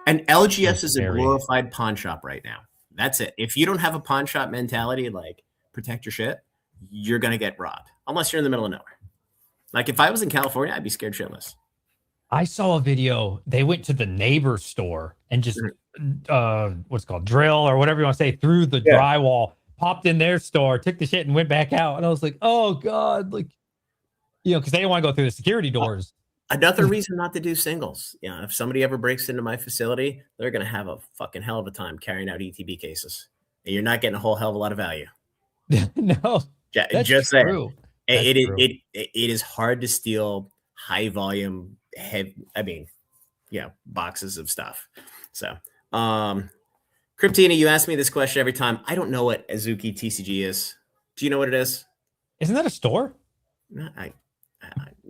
and LGS is a glorified pawn shop right now. That's it. If you don't have a pawn shop mentality, like protect your shit, you're going to get robbed unless you're in the middle of nowhere. Like, if I was in California, I'd be scared shitless. I saw a video. They went to the neighbor store and just what's it called, drill or whatever you want to say, through the drywall, popped in their store, took the shit and went back out. And I was like, oh God, like, because they didn't want to go through the security doors. Another reason not to do singles. If somebody ever breaks into my facility, they're going to have a fucking hell of a time carrying out ETB cases. And you're not getting a whole hell of a lot of value. No, that's just true. It is hard to steal high volume boxes of stuff. So Cryptina, you ask me this question every time. I don't know what Azuki TCG is. Do you know what it is? Isn't that a store? No,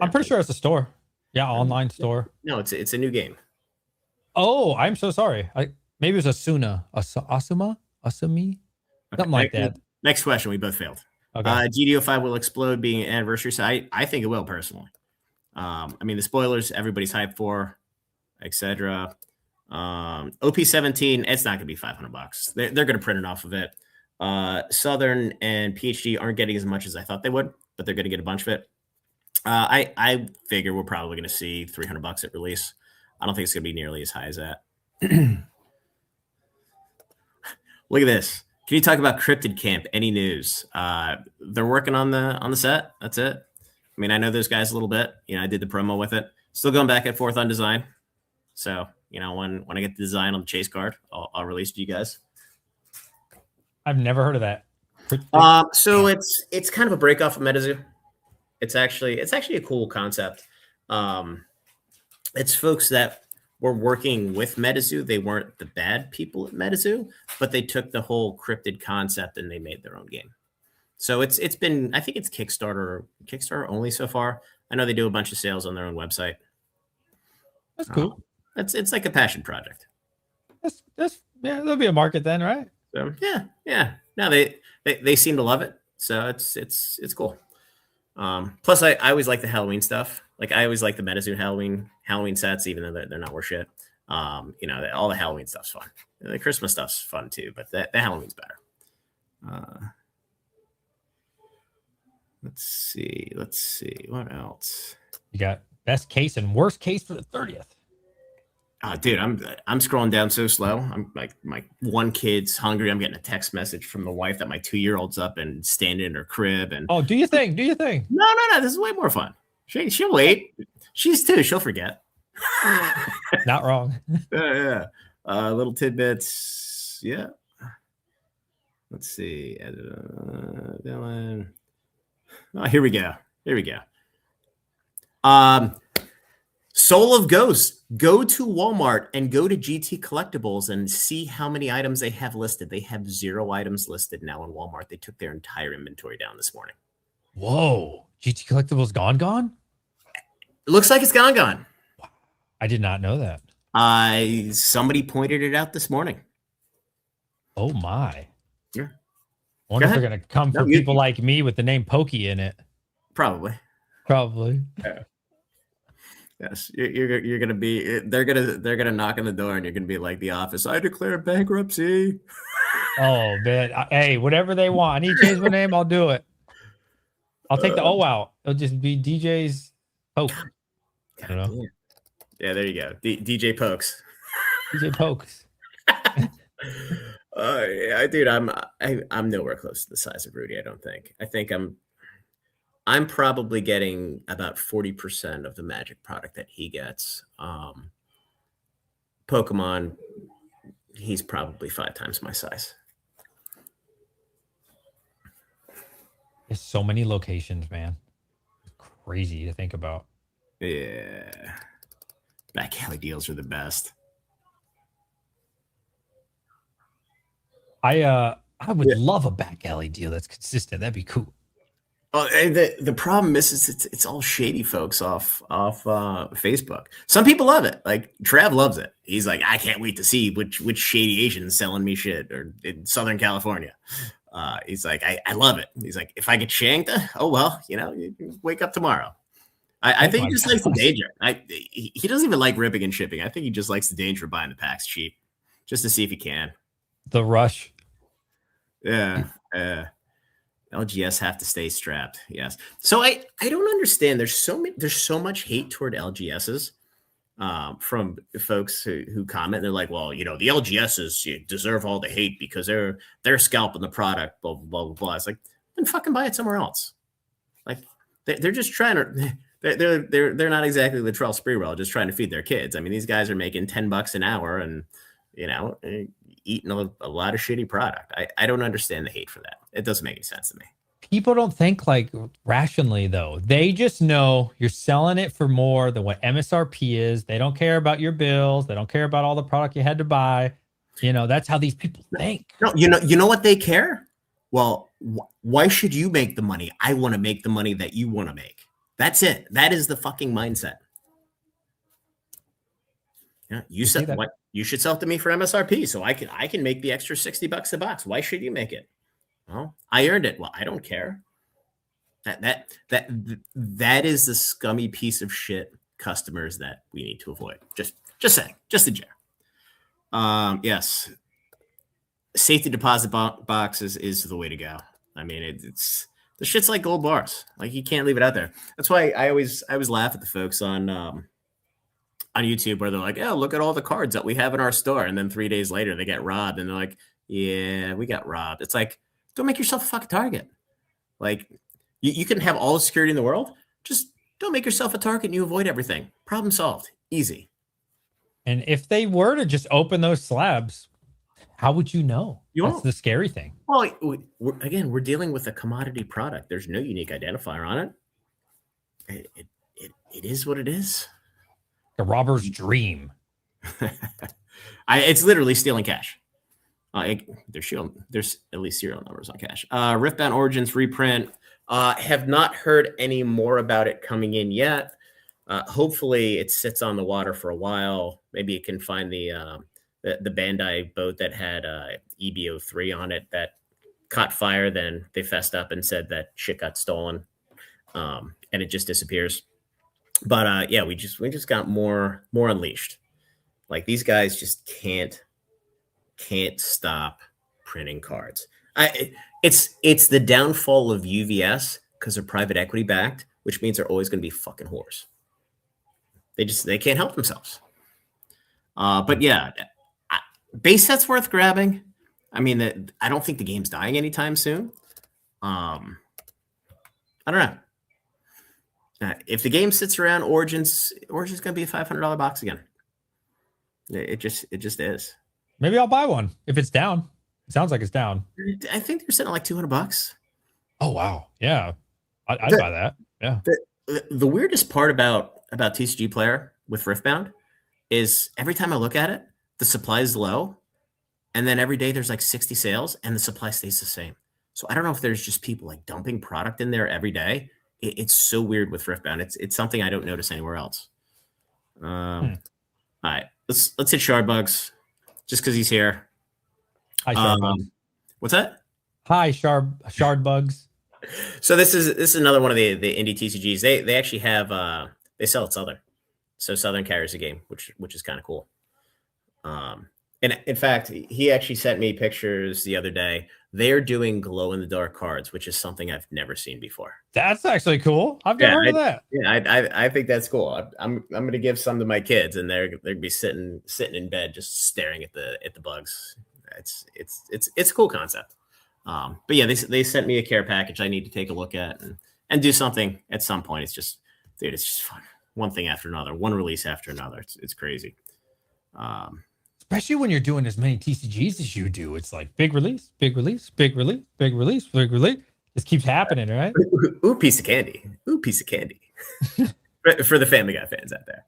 I'm pretty sure it's a store. Yeah, online store. No, it's a new game. Oh, I'm so sorry. Maybe it was Asumi, something like that. Next question. We both failed. Okay. GDO5 will explode being an anniversary. So I think it will personally. I mean, the spoilers, everybody's hyped for, etc. OP17, it's not going to be $500. They're going to print it off of it. Southern and PhD aren't getting as much as I thought they would, but they're going to get a bunch of it. I figure we're probably going to see $300 at release. I don't think it's going to be nearly as high as that. Look at this. Can you talk about Cryptid Camp? Any news? They're working on the set. That's it. I mean, I know those guys a little bit. You know, I did the promo with it. Still going back and forth on design. So, you know, when I get the design on the chase card, I'll release it to you guys. I've never heard of that. So it's kind of a break off of MetaZoo. It's actually a cool concept. It's folks that were working with MetaZoo. They weren't the bad people at MetaZoo, but they took the whole cryptid concept and they made their own game. So it's been, I think it's Kickstarter only so far. I know they do a bunch of sales on their own website. That's cool. It's like a passion project. That's yeah, there'll be a market then, right? So yeah. No, they seem to love it. So it's cool. Plus I always like the Halloween stuff. Like I always like the MetaZoo Halloween sets, even though they're not worth shit. You know, all the Halloween stuff's fun. The Christmas stuff's fun too, but the Halloween's better. Let's see. What else? You got best case and worst case for the 30th. Dude, I'm scrolling down so slow. I'm like, my one kid's hungry. I'm getting a text message from the wife that my 2-year-old's up and standing in her crib. And do you think? No. This is way more fun. She'll wait. She's 2. She'll forget. Not wrong. Yeah. Little tidbits. Yeah. Let's see. Dylan. Oh, here we go. Soul of Ghost. Go to Walmart and go to GT Collectibles and see how many items they have listed. They have 0 items listed now in Walmart. They took their entire inventory down this morning. Whoa. GT Collectibles gone? It looks like it's gone. I did not know that. Somebody pointed it out this morning. Oh my. Yeah. I wonder if they're going to come for people like me with the name Pokey in it. Probably. Yeah. Yes, you're gonna be. They're gonna knock on the door, and you're gonna be like The Office. I declare bankruptcy. Oh man, hey, whatever they want. I need to change my name. I'll do it. I'll take the O out. It'll just be DJ's Poke. I don't know. Yeah, there you go. DJ Pokes. DJ Pokes. Yeah, dude, I'm nowhere close to the size of Rudy. I don't think. I think I'm probably getting about 40% of the Magic product that he gets. Pokemon, he's probably 5 times my size. There's so many locations, man. It's crazy to think about. Yeah. Back alley deals are the best. I would love a back alley deal that's consistent. That'd be cool. Oh, and the problem is it's all shady folks off Facebook. Some people love it. Like Trav loves it. He's like, I can't wait to see which shady Asian's selling me shit or in Southern California. He's like, I love it. He's like, if I get shanked, oh well, you know, you can wake up tomorrow. I think he just likes the danger. He doesn't even like ripping and shipping. I think he just likes the danger of buying the packs cheap, just to see if he can. The rush. Yeah. LGS have to stay strapped. Yes. So I don't understand. There's so much hate toward LGSs from folks who comment. They're like, well, you know, the LGSs deserve all the hate because they're scalping the product, blah, blah, blah, blah. It's like, then fucking buy it somewhere else. Like they're just trying to, they're not exactly the Latrell Sprewell just trying to feed their kids. I mean, these guys are making $10 an hour and, you know, eating a lot of shitty product. I don't understand the hate for that. It doesn't make any sense to me. People don't think like rationally though. They just know you're selling it for more than what MSRP is. They don't care about your bills. They don't care about all the product you had to buy. You know, that's how these people think. No, you know what they care? Well, why should you make the money? I want to make the money that you want to make. That's it. That is the fucking mindset. Yeah, you said what you should sell to me for MSRP, so I can make the extra $60 a box. Why should you make it? Well, I earned it. Well, I don't care. That is the scummy piece of shit customers that we need to avoid. Just saying, just in general. Yes, safety deposit boxes is the way to go. I mean, it's the shit's like gold bars. Like you can't leave it out there. That's why I always laugh at the folks on YouTube where they're like, "Oh, look at all the cards that we have in our store," and then 3 days later they get robbed, and they're like, "Yeah, we got robbed." It's like, don't make yourself a fucking target. Like, you can have all the security in the world, just don't make yourself a target and you avoid everything. Problem solved. Easy. And if they were to just open those slabs, how would you know? That's the scary thing. Well, we're dealing with a commodity product. There's no unique identifier on it. It is what it is. The robber's dream. It's literally stealing cash. There's at least serial numbers on cash. Riftbound Origins reprint. Have not heard any more about it coming in yet. Hopefully it sits on the water for a while. Maybe it can find the Bandai boat that had EBO3 on it that caught fire. Then they fessed up and said that shit got stolen, and it just disappears. But yeah, we just got more unleashed. Like these guys just can't stop printing cards. It's the downfall of UVS because they're private equity backed, which means they're always going to be fucking whores. They can't help themselves. But yeah, base set's worth grabbing. I mean, I don't think the game's dying anytime soon. I don't know. If the game sits around, Origins going to be a $500 box again. It just is. Maybe I'll buy one if it's down. It sounds like it's down. I think they're sitting at like $200. Oh wow, yeah, I'd buy that. Yeah. The weirdest part about TCG Player with Riftbound is every time I look at it, the supply is low, and then every day there's like 60 sales, and the supply stays the same. So I don't know if there's just people like dumping product in there every day. It's so weird with Riftbound. It's something I don't notice anywhere else. All right, let's hit Shardbugs, just because he's here. Hi, Shardbugs. What's that? Hi, Shardbugs. So this is another one of the indie TCGs. They actually have they sell at Southern, so Southern carries the game, which is kind of cool. And in fact, he actually sent me pictures the other day. They're doing glow in the dark cards, which is something I've never seen before. That's actually cool. I've never heard of that. Yeah, I think that's cool. I'm going to give some to my kids, and they're going to be sitting in bed just staring at the bugs. It's a cool concept. But yeah, they sent me a care package I need to take a look at and do something at some point. It's just fun. One thing after another, one release after another. It's crazy. Especially when you're doing as many TCGs as you do. It's like big release, big release, big release, big release, big release. This keeps happening, right? Ooh, piece of candy. Ooh, piece of candy. for the Family Guy fans out there.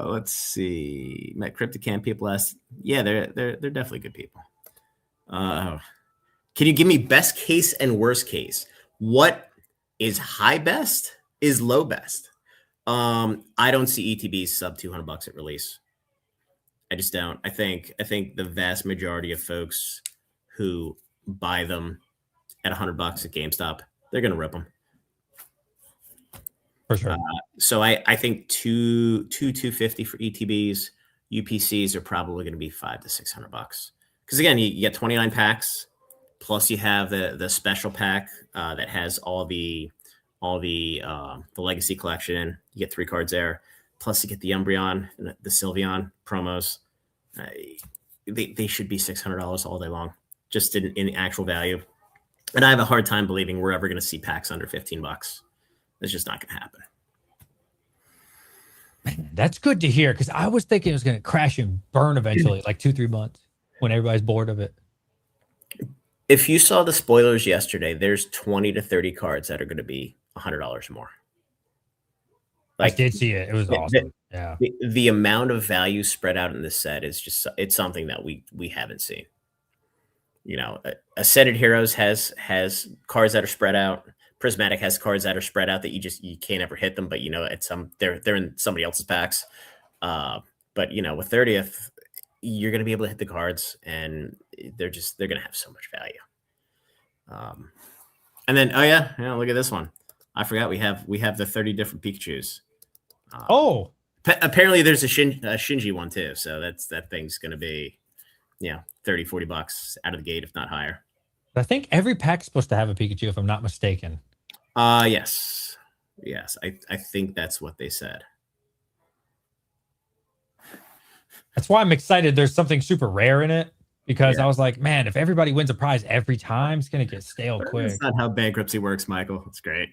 Let's see. Met Crypticam people asked. Yeah, they're definitely good people. Can you give me best case and worst case? What is high best? Is low best? I don't see ETBs sub $200 at release. I just don't. I think the vast majority of folks who buy them at $100 at GameStop, they're gonna rip them. For sure. So I think $250 for ETBs. UPCs are probably going to be $500 to $600 because again, you get 29 packs, plus you have the special pack that has all the legacy collection. You get 3 cards there, plus you get the Umbreon and the Sylveon promos. They should be $600 all day long, just in actual value. And I have a hard time believing we're ever going to see packs under $15. It's just not going to happen. Man, that's good to hear because I was thinking it was going to crash and burn eventually, like 2-3 months when everybody's bored of it. If you saw the spoilers yesterday, there's 20 to 30 cards that are going to be $100 more. Like, I did see it. It was awesome. Yeah. The amount of value spread out in this set is just, it's something that we haven't seen. You know, a Set of Heroes has cards that are spread out. Prismatic has cards that are spread out that you can't ever hit them, but you know, they're in somebody else's packs. But you know, with 30th, you're going to be able to hit the cards and they're going to have so much value. And then, oh yeah, look at this one. I forgot we have the 30 different Pikachus. Oh, Apparently there's a Shinji one too. So that thing's going to be, 30, $40 out of the gate, if not higher. I think every pack's supposed to have a Pikachu, if I'm not mistaken. Yes. I think that's what they said. That's why I'm excited. There's something super rare in it because I was like, man, if everybody wins a prize every time, it's gonna get stale quick. That's not how bankruptcy works, Michael. It's great.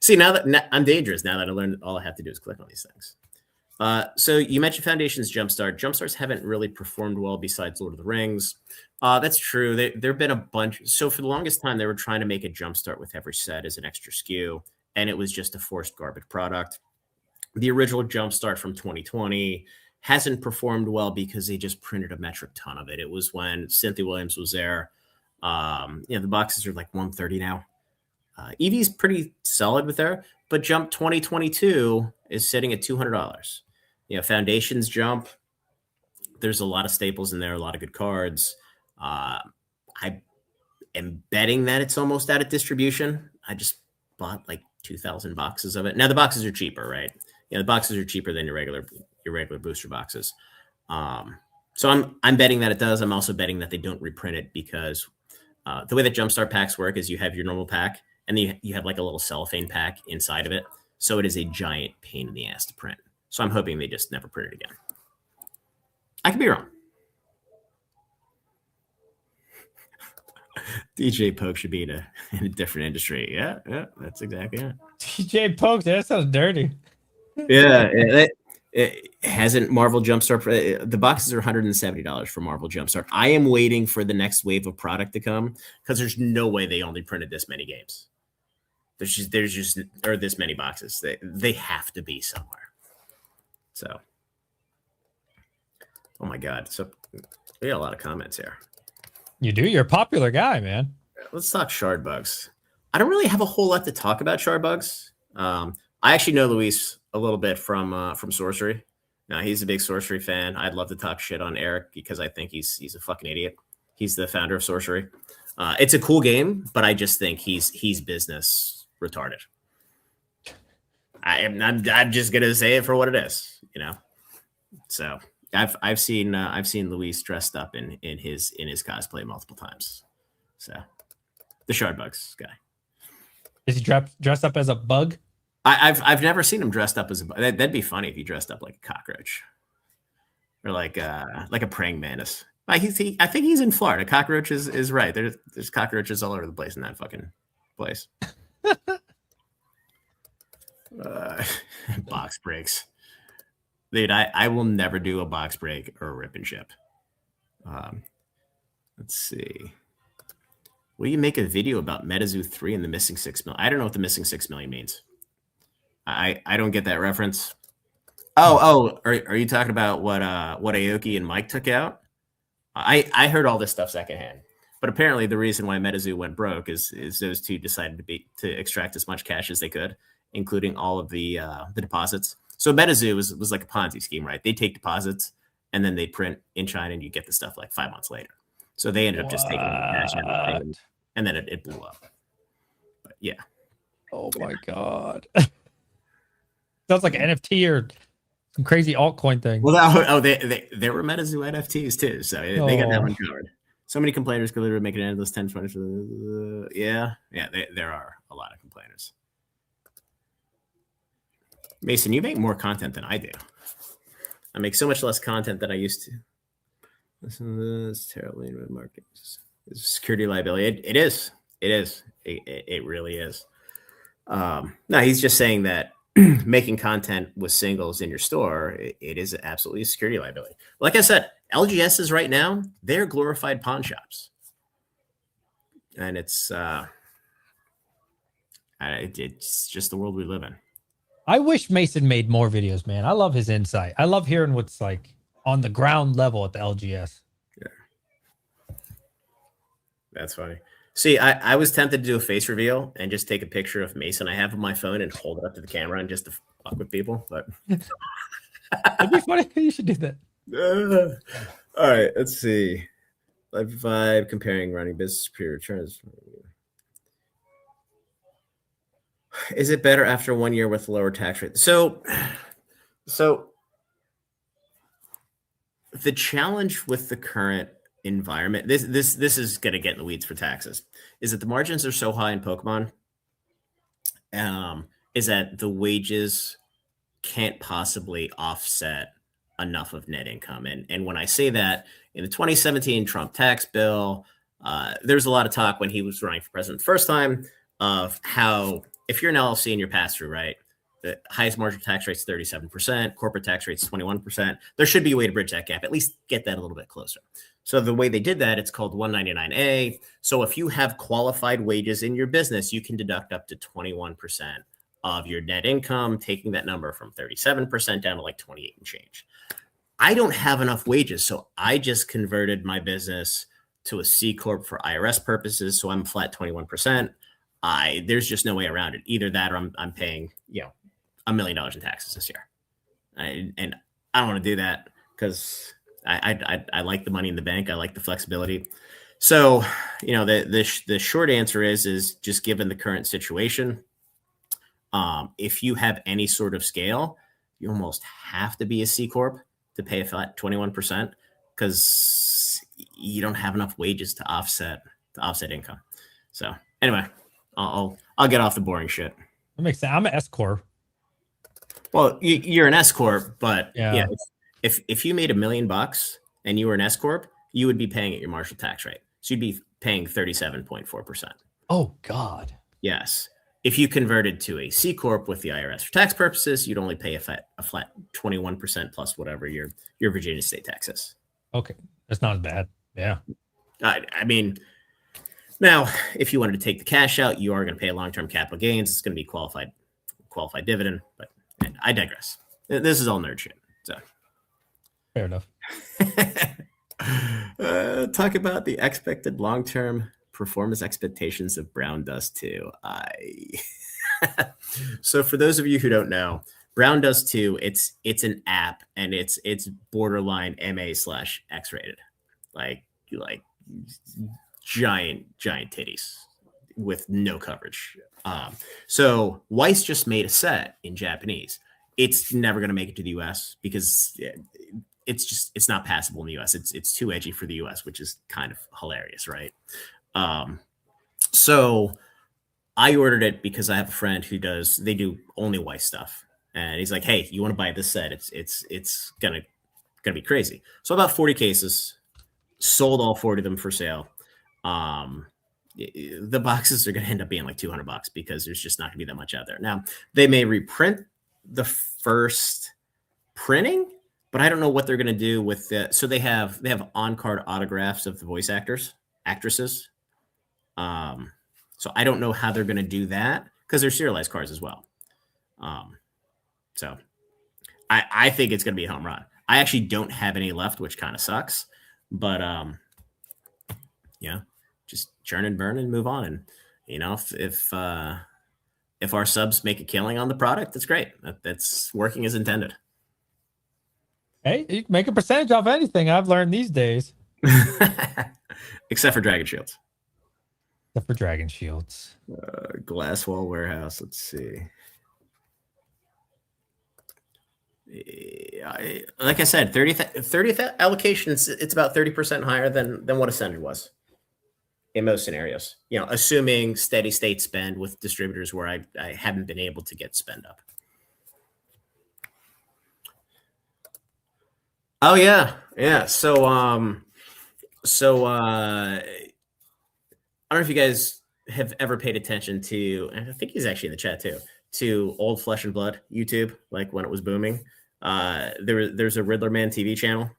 See, now I'm dangerous. Now that I learned, all I have to do is click on these things. So you mentioned Foundation's Jumpstart. Jumpstarts haven't really performed well besides Lord of the Rings. That's true. There have been a bunch. So for the longest time, they were trying to make a Jumpstart with every set as an extra SKU, and it was just a forced garbage product. The original Jumpstart from 2020 hasn't performed well because they just printed a metric ton of it. It was when Cynthia Williams was there. The boxes are like $130 now. Eevee's pretty solid with there, but Jump 2022 is sitting at $200. Foundations Jump, there's a lot of staples in there, a lot of good cards. I am betting that it's almost out of distribution. I just bought like 2,000 boxes of it. Now the boxes are cheaper, right? The boxes are cheaper than your regular booster boxes. So I'm betting that it does. I'm also betting that they don't reprint it because the way that Jumpstart packs work is you have your normal pack and then you have like a little cellophane pack inside of it. So it is a giant pain in the ass to print. So I'm hoping they just never print it again. I could be wrong. DJ Poke should be in a different industry. Yeah, that's exactly it. DJ Poke, that sounds dirty. Yeah, it hasn't Marvel Jumpstart. The boxes are $170 for Marvel Jumpstart. I am waiting for the next wave of product to come because there's no way they only printed this many games. There's just or this many boxes. They have to be somewhere. So, oh my God! So we got a lot of comments here. You do. You're a popular guy, man. Let's talk shard bugs. I don't really have a whole lot to talk about shard bugs. I actually know Luis a little bit from Sorcery. Now he's a big Sorcery fan. I'd love to talk shit on Eric because I think he's a fucking idiot. He's the founder of Sorcery. It's a cool game, but I just think he's business retarded. I'm just gonna say it for what it is, So I've seen Luis dressed up in his cosplay multiple times. So the shard bugs guy. Is he dressed up as a bug? I've never seen him dressed up as a bug. That'd be funny if he dressed up like a cockroach or like a praying mantis. I think he's in Florida. Cockroach is right. There's cockroaches all over the place in that fucking place. Box breaks. Dude, I will never do a box break or a rip and ship. Let's see. Will you make a video about MetaZoo 3 and the missing 6 million? I don't know what the missing 6 million means. I don't get that reference. Oh, are you talking about what Aoki and Mike took out? I heard all this stuff secondhand. But apparently the reason why MetaZoo went broke is those two decided to extract as much cash as they could, including all of the deposits. So MetaZoo was like a Ponzi scheme, right? They take deposits and then they print in China and you get the stuff like 5 months later. So they ended up just taking the cash out and then it blew up. But yeah. Oh my God. Sounds like an NFT or some crazy altcoin thing. Well, there were MetaZoo NFTs too. So they got that one covered. So many complainers could literally make an endless 10, 20. Yeah, there are a lot of complainers. Mason, you make more content than I do. I make so much less content than I used to. Listen to this terribly in market. Security liability. It is. It really is. No, he's just saying that making content with singles in your store, it is absolutely a security liability. Like I said, LGSs right now, they're glorified pawn shops. And it's just the world we live in. I wish Mason made more videos, man. I love his insight. I love hearing what's like on the ground level at the LGS. Yeah. That's funny. See, I was tempted to do a face reveal and just take a picture of Mason I have on my phone and hold it up to the camera and just to fuck with people. But it'd be funny. You should do that. All right, let's see. Live vibe comparing running business superior returns. Is it better after 1 year with lower tax rate? So the challenge with the current environment, this is going to get in the weeds for taxes, is that the margins are so high in Pokemon, is that the wages can't possibly offset enough of net income. And when I say that, in the 2017 Trump tax bill, there's a lot of talk when he was running for president the first time of how if you're an LLC and you're pass through, right, the highest marginal tax rate is 37%, corporate tax rate is 21%. There should be a way to bridge that gap, at least get that a little bit closer. So the way they did that, it's called 199A. So if you have qualified wages in your business, you can deduct up to 21% of your net income, taking that number from 37% down to like 28 and change. I don't have enough wages, so I just converted my business to a C corp for IRS purposes. So I'm flat 21%. There's just no way around it. Either that, or I'm paying $1 million in taxes this year, and I don't want to do that because I like the money in the bank. I like the flexibility. So the short answer is just given the current situation, if you have any sort of scale, you almost have to be a C corp to pay a flat 21% because you don't have enough wages to offset income. So anyway, I'll get off the boring shit. That makes sense. I'm an S corp. Well, you're an S corp, but yeah, if you made $1 million and you were an S corp, you would be paying at your marginal tax rate. So you'd be paying 37.4%. Oh God. Yes. If you converted to a C corp with the IRS for tax purposes, you'd only pay a flat 21% plus whatever your Virginia state tax is. Okay, that's not as bad. Yeah. I mean, now if you wanted to take the cash out, you are going to pay a long-term capital gains. It's going to be qualified dividend, but I digress. This is all nerd shit. So fair enough. Talk about the expected long-term performance expectations of Brown Dust 2. So for those of you who don't know, Brown Dust 2, it's an app and it's borderline MA/X rated, like giant titties with no coverage. So Weiss just made a set in Japanese. It's never going to make it to the US because it's not passable in the US. It's too edgy for the US, which is kind of hilarious, right? So I ordered it because I have a friend who they do only Weiss stuff. And he's like, hey, you want to buy this set? It's gonna be crazy. So about 40 cases, sold all 40 of them for sale. The boxes are going to end up being like $200 because there's just not going to be that much out there. Now they may reprint the first printing, but I don't know what they're going to do with it. So they have on-card autographs of the voice actresses. So I don't know how they're going to do that because they're serialized cards as well. So I think it's going to be a home run. I actually don't have any left, which kind of sucks, but just churn and burn and move on. And if our subs make a killing on the product, that's great. That's working as intended. Hey, you can make a percentage off anything. I've learned these days, except for Dragon Shields. Except for Dragon Shields. Glasswall Warehouse. Let's see. Like I said, 30th allocations. It's about 30% higher than what Ascended was in most scenarios. Assuming steady state spend with distributors where I haven't been able to get spend up. Oh yeah. So I don't know if you guys have ever paid attention to, and I think he's actually in the chat too, to Old Flesh and Blood YouTube, like when it was booming. There's a Riddler Man TV channel.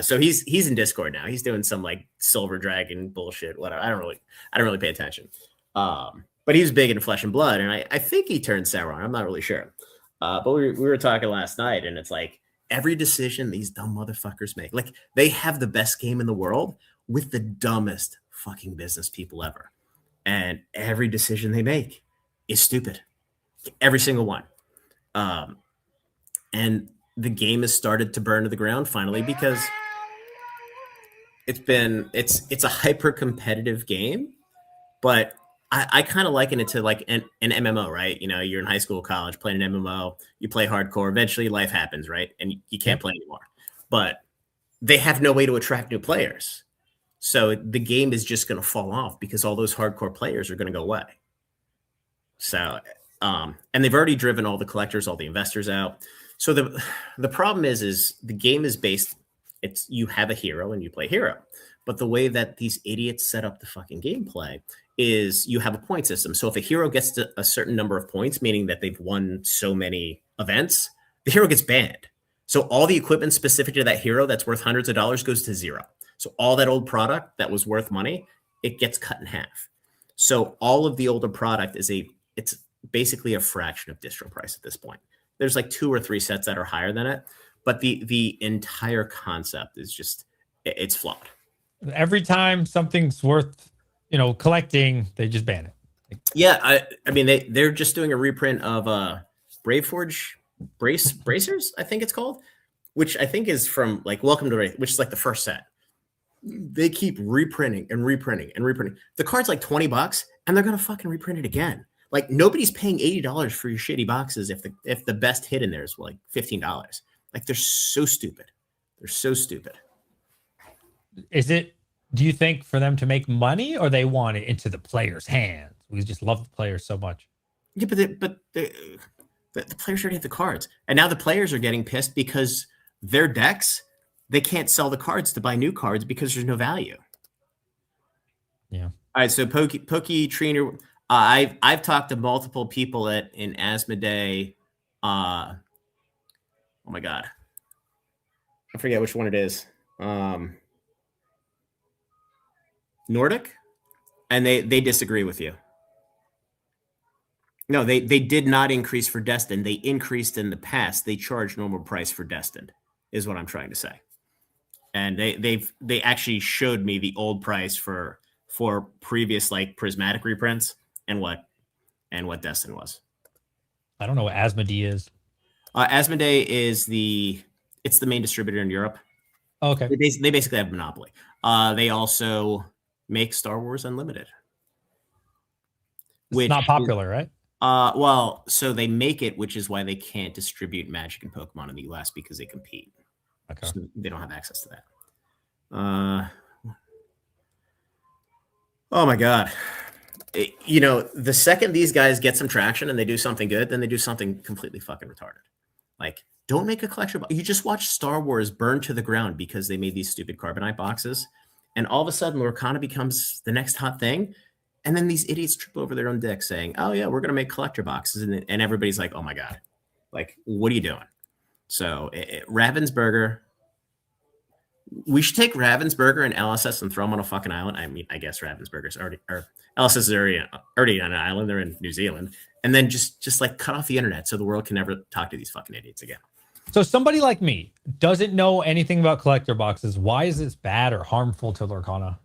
So he's in Discord now. He's doing some like Silver Dragon bullshit, whatever. I don't really pay attention. But he's big in Flesh and Blood, and I think he turned Sauron. I'm not really sure. But we were talking last night, and it's like every decision these dumb motherfuckers make, like they have the best game in the world with the dumbest fucking business people ever. And every decision they make is stupid. Every single one. And the game has started to burn to the ground finally because it's a hyper competitive game, but I kind of liken it to like an MMO, right? You know, you're in high school, college, playing an MMO, you play hardcore, eventually life happens, right? And you can't Yep. play anymore. But they have no way to attract new players. So the game is just going to fall off because all those hardcore players are going to go away. So, and they've already driven all the collectors, all the investors out. So the problem is the game is based, it's you have a hero and you play hero. But the way that these idiots set up the fucking gameplay is you have a point system. So if a hero gets to a certain number of points, meaning that they've won so many events, the hero gets banned. So all the equipment specific to that hero that's worth hundreds of dollars goes to zero. So all that old product that was worth money, it gets cut in half. So all of the older product it's basically a fraction of distro price at this point. There's like 2 or 3 sets that are higher than it, but the entire concept is just, it's flawed. Every time something's worth, collecting, they just ban it. Yeah, I mean they're just doing a reprint of Braveforge Bracers, I think it's called, which I think is from like Welcome to Wraith, which is like the first set. They keep reprinting and reprinting and reprinting. The card's like $20 and they're gonna fucking reprint it again. Like nobody's paying $80 for your shitty boxes if the best hit in there is like $15. Like they're so stupid. They're so stupid. Do you think for them to make money, or they want it into the players' hands? We just love the players so much. Yeah, but the players already have the cards, and now the players are getting pissed because their decks, they can't sell the cards to buy new cards because there's no value. Yeah. All right. So Pokey Trainer, I've talked to multiple people in Asmodee. Oh my god, I forget which one it is. Nordic, and they disagree with you. No, they did not increase for Destined. They increased in the past. They charge normal price for Destined, is what I'm trying to say. And they actually showed me the old price for previous like prismatic reprints and what Destined was. I don't know what Asmodee is. Asmodee is it's the main distributor in Europe. Oh, okay. They basically have a monopoly. They also make Star Wars Unlimited. It's not popular, right? Well, so they make it, which is why they can't distribute Magic and Pokemon in the US because they compete. Okay. So they don't have access to that. Oh my God. The second these guys get some traction and they do something good, then they do something completely fucking retarded. Like, don't make a collection. You just watch Star Wars burn to the ground because they made these stupid Carbonite boxes. And all of a sudden, Lorcana becomes the next hot thing. And then these idiots trip over their own dick saying, oh, yeah, we're going to make collector boxes. And everybody's like, oh, my God. Like, what are you doing? So Ravensburger, we should take Ravensburger and LSS and throw them on a fucking island. I mean, I guess Ravensburger's already, or LSS is already on an island. They're in New Zealand. And then just like cut off the internet so the world can never talk to these fucking idiots again. So somebody like me doesn't know anything about collector boxes. Why is this bad or harmful to Lorcana?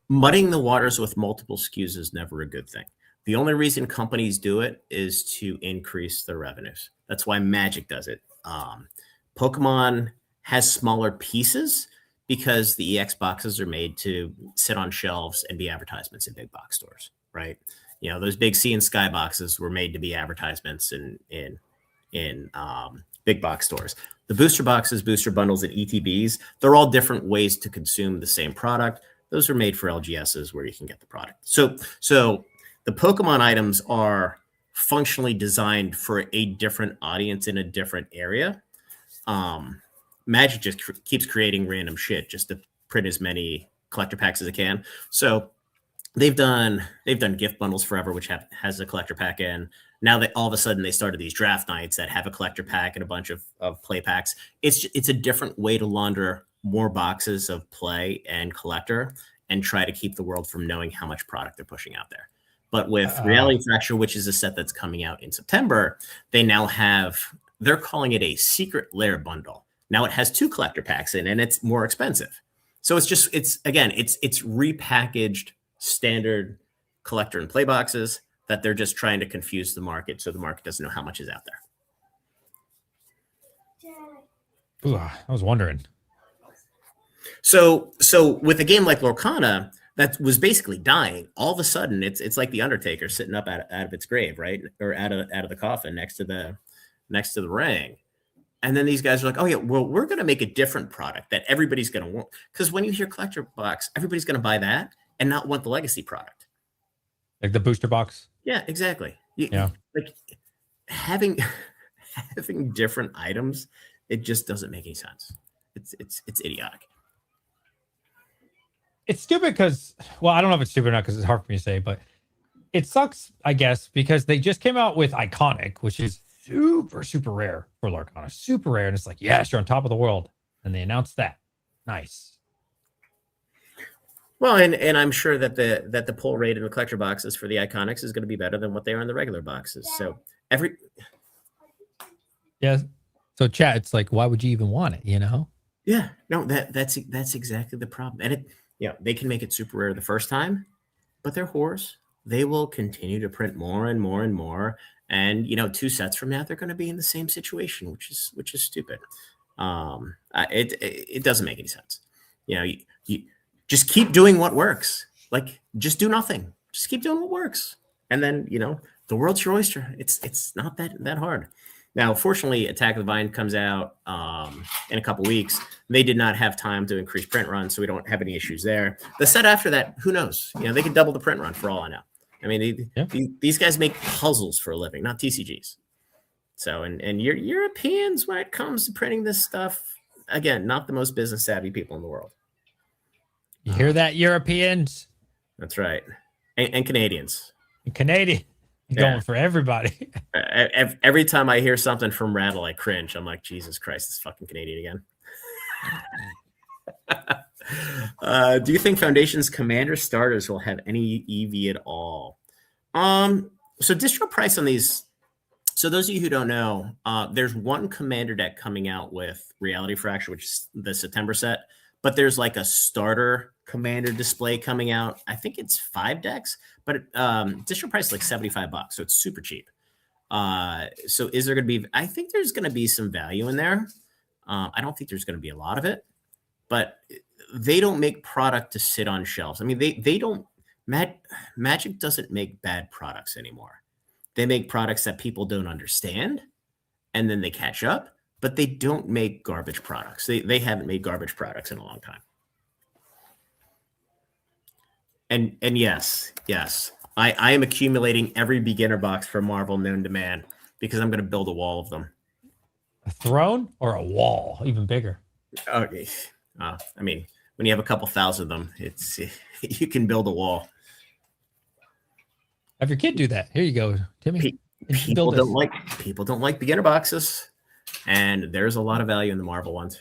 Mudding the waters with multiple SKUs is never a good thing. The only reason companies do it is to increase their revenues. That's why Magic does it. Pokemon has smaller pieces because the EX boxes are made to sit on shelves and be advertisements in big box stores, right? Those big Sea and Sky boxes were made to be advertisements in big box stores. The booster boxes, booster bundles, and ETBs, they're all different ways to consume the same product. Those are made for LGSs where you can get the product. So the Pokemon items are functionally designed for a different audience in a different area. Magic just keeps creating random shit just to print as many collector packs as it can. So they've done gift bundles forever, which has a collector pack in. Now that all of a sudden they started these draft nights that have a collector pack and a bunch of play packs. It's a different way to launder more boxes of play and collector and try to keep the world from knowing how much product they're pushing out there. But with Reality Fracture, which is a set that's coming out in September, they're calling it a secret lair bundle. Now it has 2 collector packs in and it's more expensive. So it's repackaged standard collector and play boxes that they're just trying to confuse the market so the market doesn't know how much is out there. Ooh, I was wondering. So with a game like Lorcana, that was basically dying. All of a sudden, it's like the Undertaker sitting up out of its grave, right, or out of the coffin next to the ring. And then these guys are like, oh yeah, well, we're going to make a different product that everybody's going to want. Because when you hear collector box, everybody's going to buy that and not want the legacy product. Like the booster box. Yeah, exactly. Yeah. Like having different items, it just doesn't make any sense. It's idiotic. It's stupid because, well, I don't know if it's stupid or not because it's hard for me to say, but it sucks, I guess, because they just came out with Iconic, which is super, super rare for Lorcana. Super rare. And it's like, yes, you're on top of the world. And they announced that. Nice. Well, and I'm sure that the pull rate in the collector boxes for the Iconics is going to be better than what they are in the regular boxes. So Yeah. So chat, it's like, why would you even want it? You know? Yeah, no, that's exactly the problem. And they can make it super rare the first time, but they're whores. They will continue to print more and more and more. And 2 sets from now, they're going to be in the same situation, which is stupid. It doesn't make any sense. You just keep doing what works. Like, just do nothing. Just keep doing what works, and then the world's your oyster. It's not that hard. Now, fortunately, Attack of the Vine comes out in a couple weeks. They did not have time to increase print run, so we don't have any issues there. The set after that, who knows? They could double the print run for all I know. I mean, these guys make puzzles for a living, not TCGs. So, and Europeans, when it comes to printing this stuff, again, not the most business savvy people in the world. You hear that, Europeans? That's right. And Canadians. Canadian. Going for everybody. Every time I hear something from Rattle, I cringe. I'm like, Jesus Christ, it's fucking Canadian again. Do you think Foundation's Commander starters will have any EV at all? So distro price on these. So those of you who don't know, there's one Commander deck coming out with Reality Fracture, which is the September set. But there's like a starter Commander display coming out. I think it's 5 decks, but distro price is like $75, so it's super cheap. So is there going to be? I think there's going to be some value in there. I don't think there's going to be a lot of it, but they don't make product to sit on shelves. I mean, they don't. Magic doesn't make bad products anymore. They make products that people don't understand, and then they catch up. But they don't make garbage products. They haven't made garbage products in a long time. And yes, I am accumulating every beginner box for Marvel known to man because I'm going to build a wall of them. A throne or a wall, even bigger. Okay. I mean, when you have a couple thousand of them, you can build a wall. Have your kid do that. Here you go, Timmy. People don't like beginner boxes. And there's a lot of value in the Marvel ones.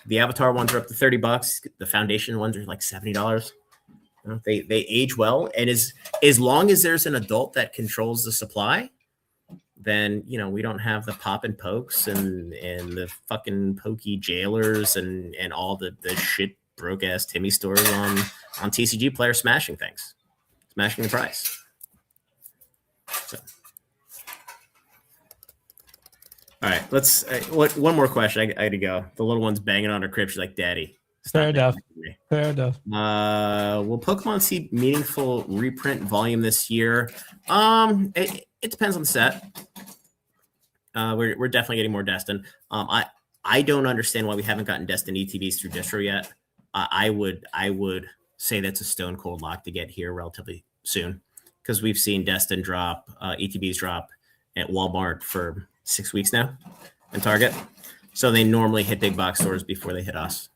The Avatar ones are up to $30. The Foundation ones are like $70. They age well, and as long as there's an adult that controls the supply, then we don't have the pop and pokes and the fucking pokey jailers and all the shit broke ass Timmy stores on TCG players smashing things, smashing the price. So. All right, let's. One more question. I got to go. The little one's banging on her crib. She's like, "Daddy." Fair enough. Fair enough. Will Pokemon see meaningful reprint volume this year? It depends on the set. We're definitely getting more Destin. I don't understand why we haven't gotten Destin ETBs through distro yet. I would say that's a stone cold lock to get here relatively soon because we've seen Destin drop ETBs drop at Walmart for 6 weeks now and Target. So they normally hit big box stores before they hit us.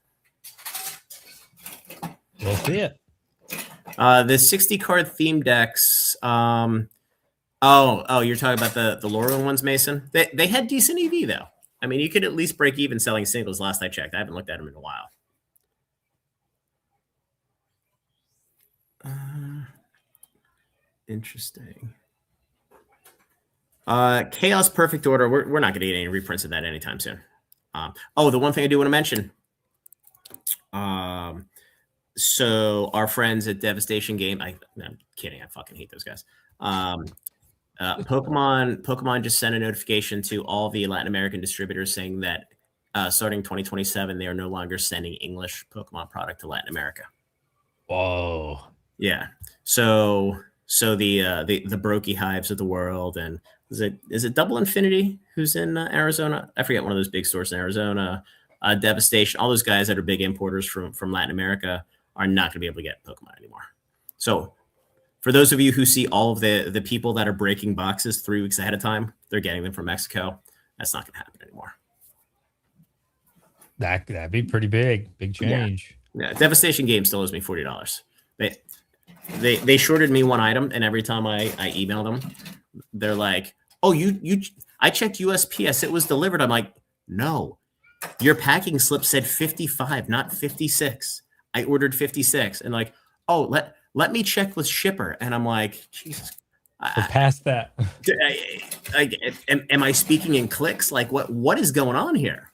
We'll see it. The 60 card theme decks. You're talking about the Lorwyn ones, Mason? They had decent EV though. I mean, you could at least break even selling singles last I checked. I haven't looked at them in a while. Interesting. Chaos Perfect Order. We're not going to get any reprints of that anytime soon. The one thing I do want to mention. So our friends at Devastation Game. I'm kidding. I fucking hate those guys. Pokemon just sent a notification to all the Latin American distributors saying that starting 2027, they are no longer sending English Pokemon product to Latin America. Whoa. Yeah. So the Brokey Hives of the world, and is it Double Infinity who's in Arizona? I forget, one of those big stores in Arizona. Devastation. All those guys that are big importers from Latin America are not going to be able to get Pokemon anymore. So for those of you who see all of the people that are breaking boxes 3 weeks ahead of time, they're getting them from Mexico. That's not going to happen anymore. That'd be pretty big change. Yeah. Devastation Game still owes me $40. They shorted me one item, and every time I email them, they're like, "Oh, I checked USPS, it was delivered." I'm like, "No, your packing slip said 55, not 56. I ordered 56." And like, "Oh, let me check with shipper." And I'm like, Jesus. We're past that. Am I speaking in clicks? Like, what is going on here?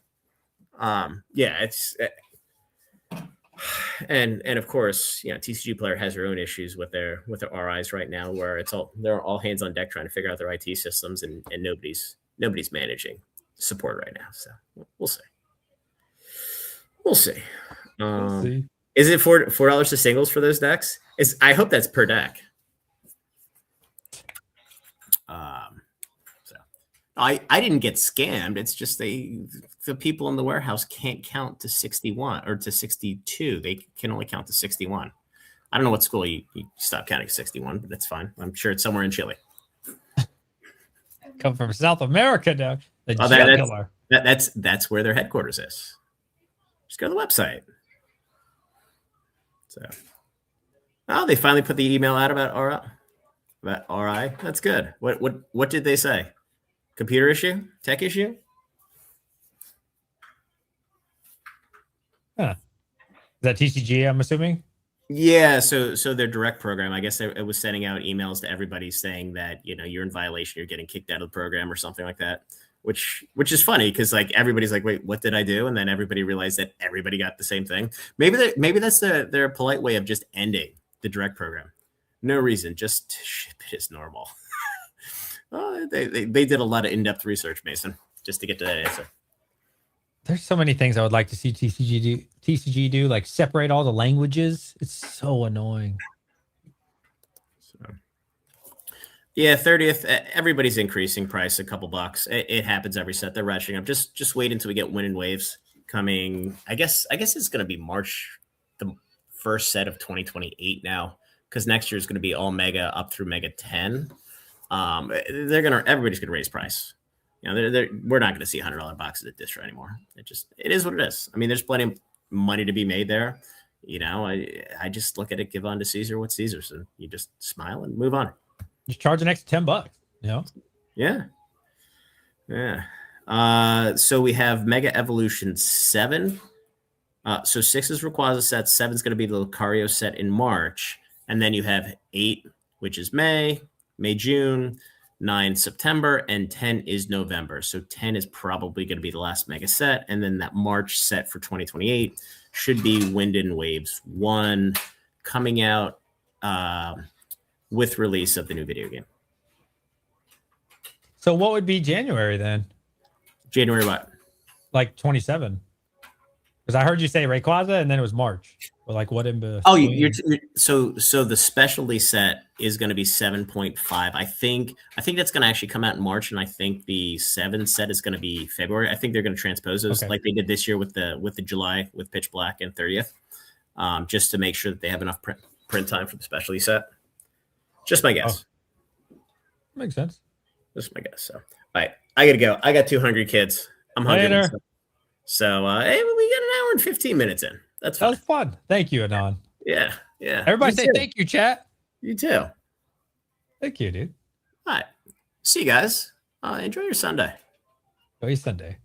Yeah, it's and of course, TCG Player has their own issues with their RIs right now, where they're all hands on deck trying to figure out their IT systems, and nobody's managing support right now. So we'll see. We'll see. We'll see. Is it $4 to singles for those decks? I hope that's per deck. So I didn't get scammed. It's just the people in the warehouse can't count to 61 or to 62. They can only count to 61. I don't know what school you stop counting 61, but that's fine. I'm sure it's somewhere in Chile. Come from South America now. That's where their headquarters is. Just go to the website. So, they finally put the email out about RI. That's good. What did they say? Computer issue? Tech issue? Huh. Is that TCG, I'm assuming? Yeah, so their direct program, I guess it was sending out emails to everybody saying that, you're in violation, you're getting kicked out of the program or something like that, which is funny because like everybody's like, wait, what did I do? And then everybody realized that everybody got the same thing. Maybe that's their polite way of just ending the direct program. No reason, just ship it as normal. They did a lot of in-depth research, Mason, just to get to that answer. There's so many things I would like to see TCG do, like separate all the languages. It's so annoying. So, yeah, 30th. Everybody's increasing price a couple bucks. It happens every set. They're ratcheting up. Just wait until we get Win and Waves coming. I guess it's going to be March, the first set of 2028 now, because next year is going to be all Mega up through Mega 10. Everybody's gonna raise price. We're not gonna see $100 boxes at distro anymore. It is what it is. I mean, there's plenty of money to be made there. I just look at it, give on to Caesar what's Caesar's, and you just smile and move on. Just charge an extra $10. Yeah. So we have Mega Evolution 7. So 6 is Rayquaza set, 7 is gonna be the Lucario set in March, and then you have 8, which is May, June, 9, September, and 10 is November. So 10 is probably going to be the last mega set. And then that March set for 2028 should be Wind and Waves 1 coming out with release of the new video game. So what would be January then? January what? Like 27. Because I heard you say Rayquaza and then it was March. But like what in between? Oh, so the specialty set is going to be 7.5. I think that's going to actually come out in March, and I think the 7 set is going to be February. I think they're going to transpose those like they did this year with the July with Pitch Black and 30th, just to make sure that they have enough print time for the specialty set. Just my guess. Oh. Makes sense. Just my guess. So, all right, I gotta go. I got 2 hungry kids. I'm hungry. So, hey, we got an hour and 15 minutes in. That's fine. That was fun. Thank you, Anon. Yeah. Everybody say thank you, chat. You too. Thank you, dude. All right. See you guys. Enjoy your Sunday. Enjoy your Sunday.